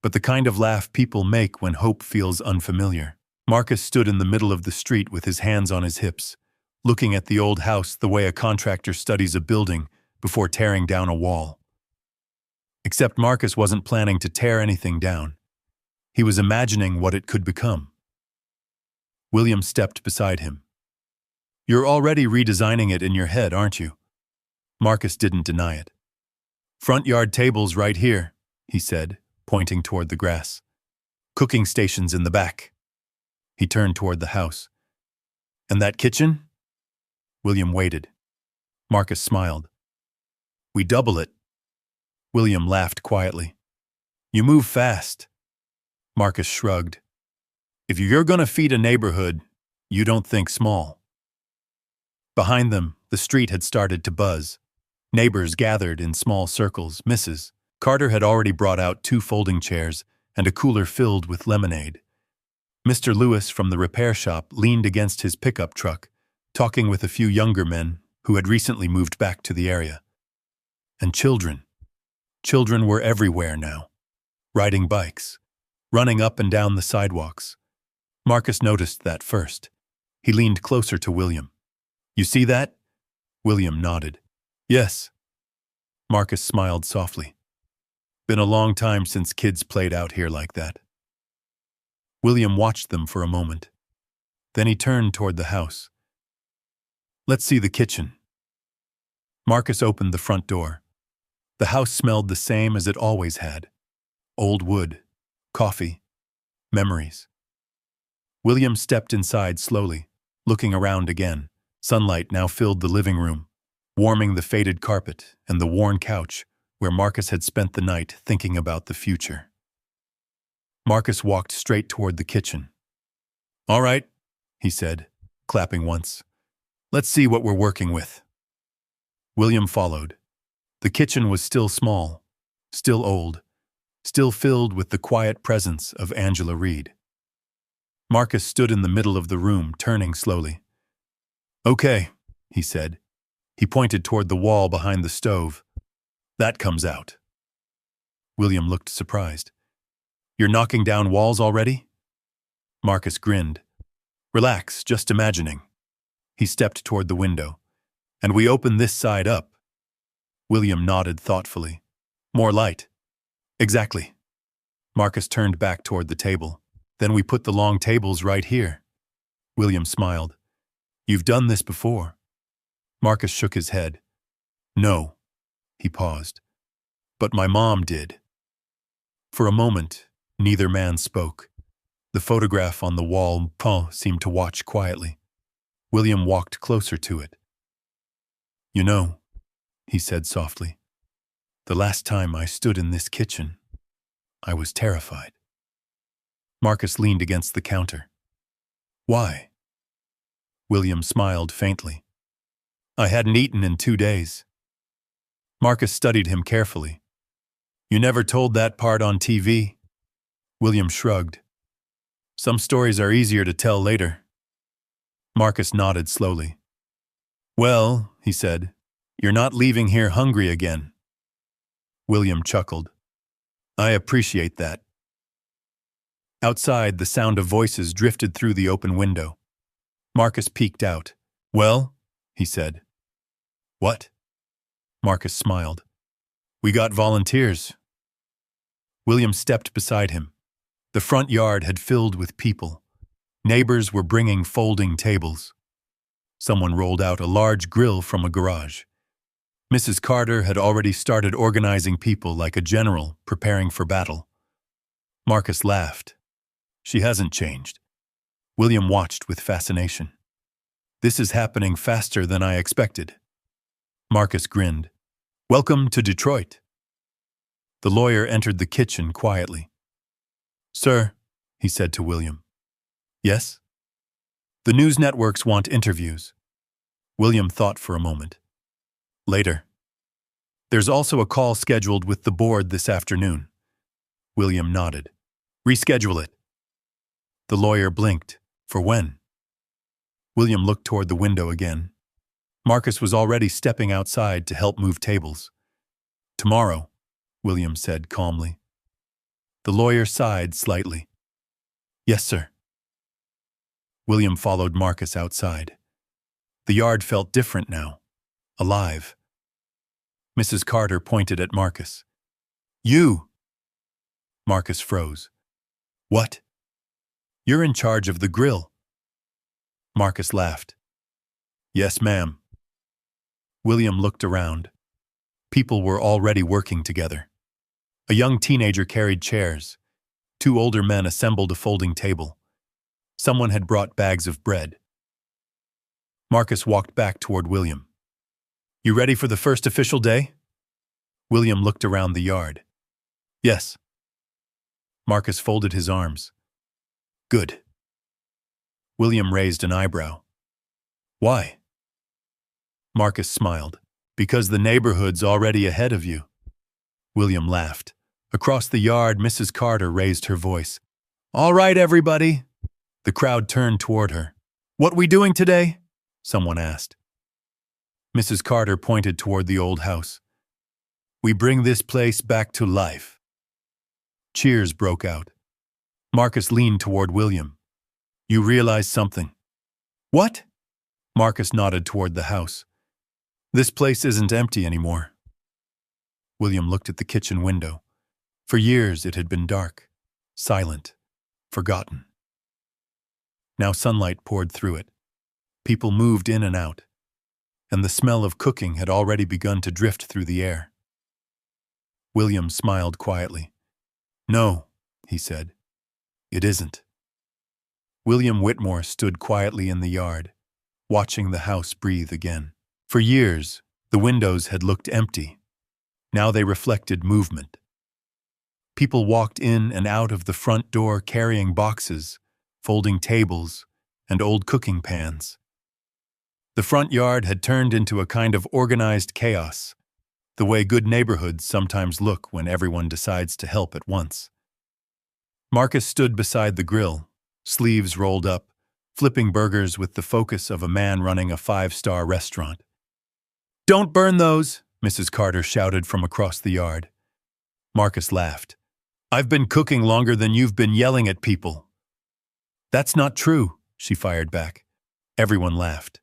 but the kind of laugh people make when hope feels unfamiliar. Marcus stood in the middle of the street with his hands on his hips, looking at the old house the way a contractor studies a building before tearing down a wall. Except Marcus wasn't planning to tear anything down. He was imagining what it could become. William stepped beside him. "You're already redesigning it in your head, aren't you?" Marcus didn't deny it. "Front yard tables right here," he said, pointing toward the grass. "Cooking stations in the back." He turned toward the house. "And that kitchen?" William waited. Marcus smiled. "We double it." William laughed quietly. "You move fast." Marcus shrugged. "If you're going to feed a neighborhood, you don't think small." Behind them, the street had started to buzz. Neighbors gathered in small circles. Mrs. Carter had already brought out 2 folding chairs and a cooler filled with lemonade. Mr. Lewis from the repair shop leaned against his pickup truck, talking with a few younger men who had recently moved back to the area. And children. Children were everywhere now, riding bikes, running up and down the sidewalks. Marcus noticed that first. He leaned closer to William. "You see that?" William nodded. "Yes." Marcus smiled softly. "Been a long time since kids played out here like that." William watched them for a moment. Then he turned toward the house. "Let's see the kitchen." Marcus opened the front door. The house smelled the same as it always had. Old wood, coffee, memories. William stepped inside slowly, looking around again. Sunlight now filled the living room, warming the faded carpet and the worn couch where Marcus had spent the night thinking about the future. Marcus walked straight toward the kitchen. "All right," he said, clapping once. "Let's see what we're working with." William followed. The kitchen was still small, still old, still filled with the quiet presence of Angela Reed. Marcus stood in the middle of the room, turning slowly. "Okay," he said. He pointed toward the wall behind the stove. "That comes out." William looked surprised. "You're knocking down walls already?" Marcus grinned. "Relax, just imagining." He stepped toward the window. "And we open this side up." William nodded thoughtfully. "More light." "Exactly." Marcus turned back toward the table. "Then we put the long tables right here." William smiled. "You've done this before." Marcus shook his head. "No." He paused. "But my mom did." For a moment, neither man spoke. The photograph on the wall seemed to watch quietly. William walked closer to it. "You know," he said softly, "the last time I stood in this kitchen, I was terrified." Marcus leaned against the counter. "Why?" William smiled faintly. "I hadn't eaten in 2 days." Marcus studied him carefully. "You never told that part on TV?" William shrugged. "Some stories are easier to tell later." Marcus nodded slowly. "Well," he said, "you're not leaving here hungry again." William chuckled. "I appreciate that." Outside, the sound of voices drifted through the open window. Marcus peeked out. "Well?" he said. "What?" Marcus smiled. "We got volunteers." William stepped beside him. The front yard had filled with people. Neighbors were bringing folding tables. Someone rolled out a large grill from a garage. Mrs. Carter had already started organizing people like a general preparing for battle. Marcus laughed. "She hasn't changed." William watched with fascination. "This is happening faster than I expected." Marcus grinned. "Welcome to Detroit." The lawyer entered the kitchen quietly. "Sir," he said to William. "Yes?" "The news networks want interviews." William thought for a moment. "Later." "There's also a call scheduled with the board this afternoon." William nodded. "Reschedule it." The lawyer blinked. "For when?" William looked toward the window again. Marcus was already stepping outside to help move tables. "Tomorrow," William said calmly. The lawyer sighed slightly. "Yes, sir." William followed Marcus outside. The yard felt different now, alive. Mrs. Carter pointed at Marcus. "You!" Marcus froze. "What?" "You're in charge of the grill." Marcus laughed. "Yes, ma'am." William looked around. People were already working together. A young teenager carried chairs. 2 older men assembled a folding table. Someone had brought bags of bread. Marcus walked back toward William. "You ready for the first official day?" William looked around the yard. "Yes." Marcus folded his arms. "Good." William raised an eyebrow. "Why?" Marcus smiled. "Because the neighborhood's already ahead of you." William laughed. Across the yard, Mrs. Carter raised her voice. "All right, everybody." The crowd turned toward her. "What we doing today?" someone asked. Mrs. Carter pointed toward the old house. "We bring this place back to life." Cheers broke out. Marcus leaned toward William. "You realize something." "What?" Marcus nodded toward the house. "This place isn't empty anymore." William looked at the kitchen window. For years it had been dark, silent, forgotten. Now sunlight poured through it. People moved in and out, and the smell of cooking had already begun to drift through the air. William smiled quietly. "No," he said, "it isn't." William Whitmore stood quietly in the yard, watching the house breathe again. For years, the windows had looked empty. Now they reflected movement. People walked in and out of the front door carrying boxes, folding tables, and old cooking pans. The front yard had turned into a kind of organized chaos, the way good neighborhoods sometimes look when everyone decides to help at once. Marcus stood beside the grill, sleeves rolled up, flipping burgers with the focus of a man running a 5-star restaurant. "Don't burn those," Mrs. Carter shouted from across the yard. Marcus laughed. "I've been cooking longer than you've been yelling at people." "That's not true," she fired back. Everyone laughed.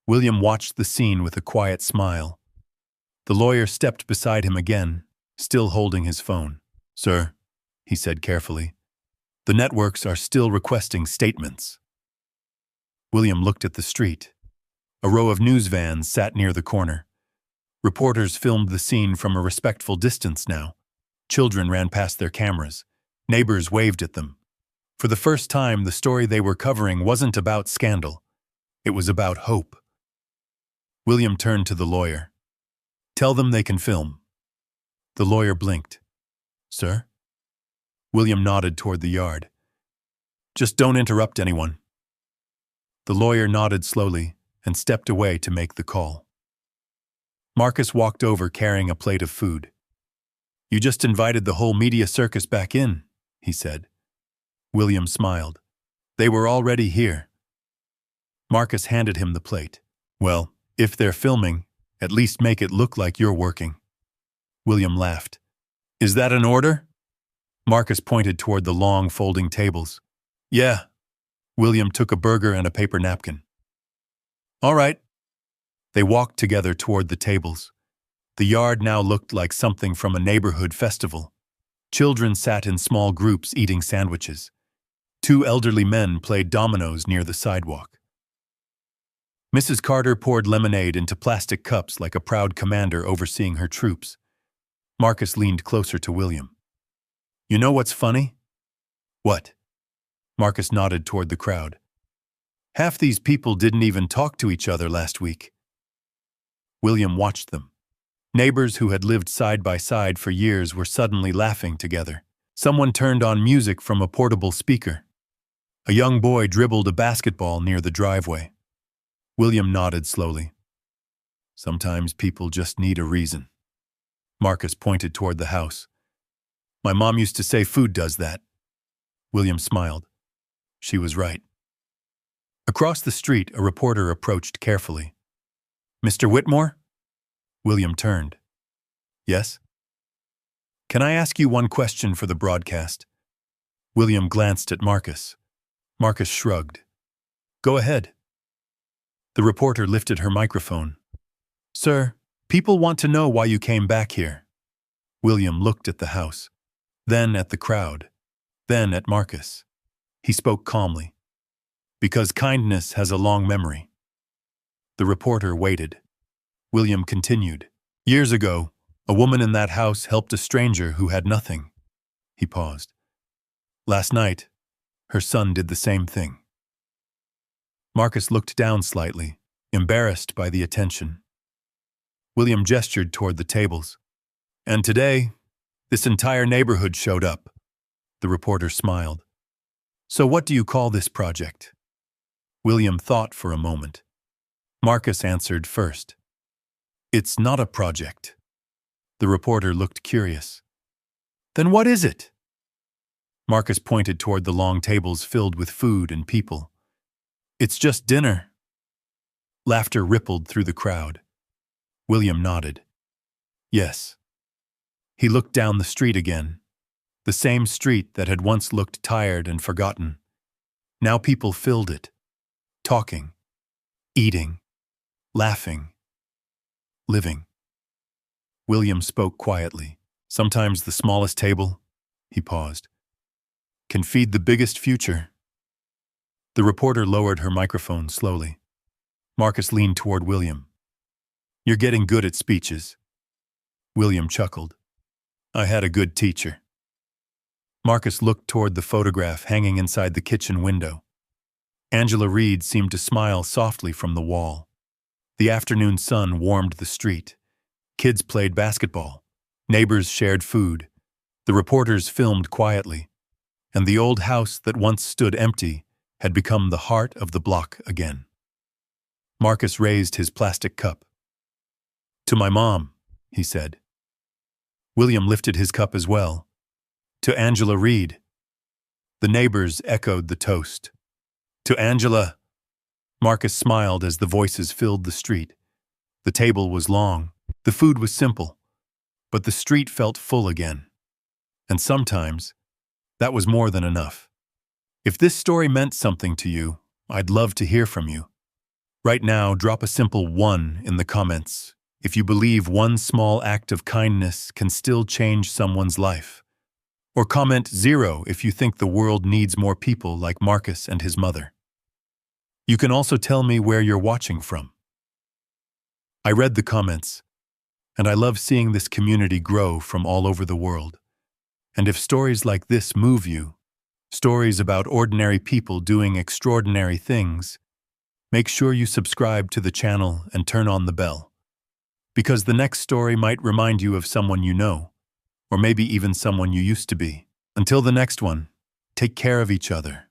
William watched the scene with a quiet smile. The lawyer stepped beside him again, still holding his phone. "Sir," he said carefully, "the networks are still requesting statements." William looked at the street. A row of news vans sat near the corner. Reporters filmed the scene from a respectful distance now. Children ran past their cameras. Neighbors waved at them. For the first time, the story they were covering wasn't about scandal. It was about hope. William turned to the lawyer. "Tell them they can film." The lawyer blinked. "Sir?" William nodded toward the yard. "Just don't interrupt anyone." The lawyer nodded slowly and stepped away to make the call. Marcus walked over carrying a plate of food. "You just invited the whole media circus back in," he said. William smiled. "They were already here." Marcus handed him the plate. "Well, if they're filming, at least make it look like you're working." William laughed. "Is that an order?" Marcus pointed toward the long, folding tables. Yeah. William took a burger and a paper napkin. All right. They walked together toward the tables. The yard now looked like something from a neighborhood festival. Children sat in small groups eating sandwiches. Two elderly men played dominoes near the sidewalk. Mrs. Carter poured lemonade into plastic cups like a proud commander overseeing her troops. Marcus leaned closer to William. You know what's funny? What? Marcus nodded toward the crowd. Half these people didn't even talk to each other last week. William watched them. Neighbors who had lived side by side for years were suddenly laughing together. Someone turned on music from a portable speaker. A young boy dribbled a basketball near the driveway. William nodded slowly. Sometimes people just need a reason. Marcus pointed toward the house. My mom used to say food does that. William smiled. She was right. Across the street, a reporter approached carefully. Mr. Whitmore? William turned. Yes? Can I ask you one question for the broadcast? William glanced at Marcus. Marcus shrugged. Go ahead. The reporter lifted her microphone. Sir, people want to know why you came back here. William looked at the house, then at the crowd, then at Marcus. He spoke calmly. Because kindness has a long memory. The reporter waited. William continued. Years ago, a woman in that house helped a stranger who had nothing. He paused. Last night, her son did the same thing. Marcus looked down slightly, embarrassed by the attention. William gestured toward the tables. And today, this entire neighborhood showed up. The reporter smiled. So what do you call this project? William thought for a moment. Marcus answered first. It's not a project. The reporter looked curious. Then what is it? Marcus pointed toward the long tables filled with food and people. It's just dinner. Laughter rippled through the crowd. William nodded. Yes. He looked down the street again. The same street that had once looked tired and forgotten. Now people filled it. Talking. Eating. Laughing. Living. William spoke quietly. Sometimes the smallest table, he paused, can feed the biggest future. The reporter lowered her microphone slowly. Marcus leaned toward William. You're getting good at speeches. William chuckled. I had a good teacher. Marcus looked toward the photograph hanging inside the kitchen window. Angela Reed seemed to smile softly from the wall. The afternoon sun warmed the street. Kids played basketball. Neighbors shared food. The reporters filmed quietly. And the old house that once stood empty had become the heart of the block again. Marcus raised his plastic cup. To my mom, he said. William lifted his cup as well. To Angela Reed. The neighbors echoed the toast. To Angela. Marcus smiled as the voices filled the street. The table was long. The food was simple. But the street felt full again. And sometimes, that was more than enough. If this story meant something to you, I'd love to hear from you. Right now, drop a simple 1 in the comments if you believe one small act of kindness can still change someone's life. Or comment 0 if you think the world needs more people like Marcus and his mother. You can also tell me where you're watching from. I read the comments, and I love seeing this community grow from all over the world. And if stories like this move you, stories about ordinary people doing extraordinary things, make sure you subscribe to the channel and turn on the bell. Because the next story might remind you of someone you know, or maybe even someone you used to be. Until the next one, take care of each other.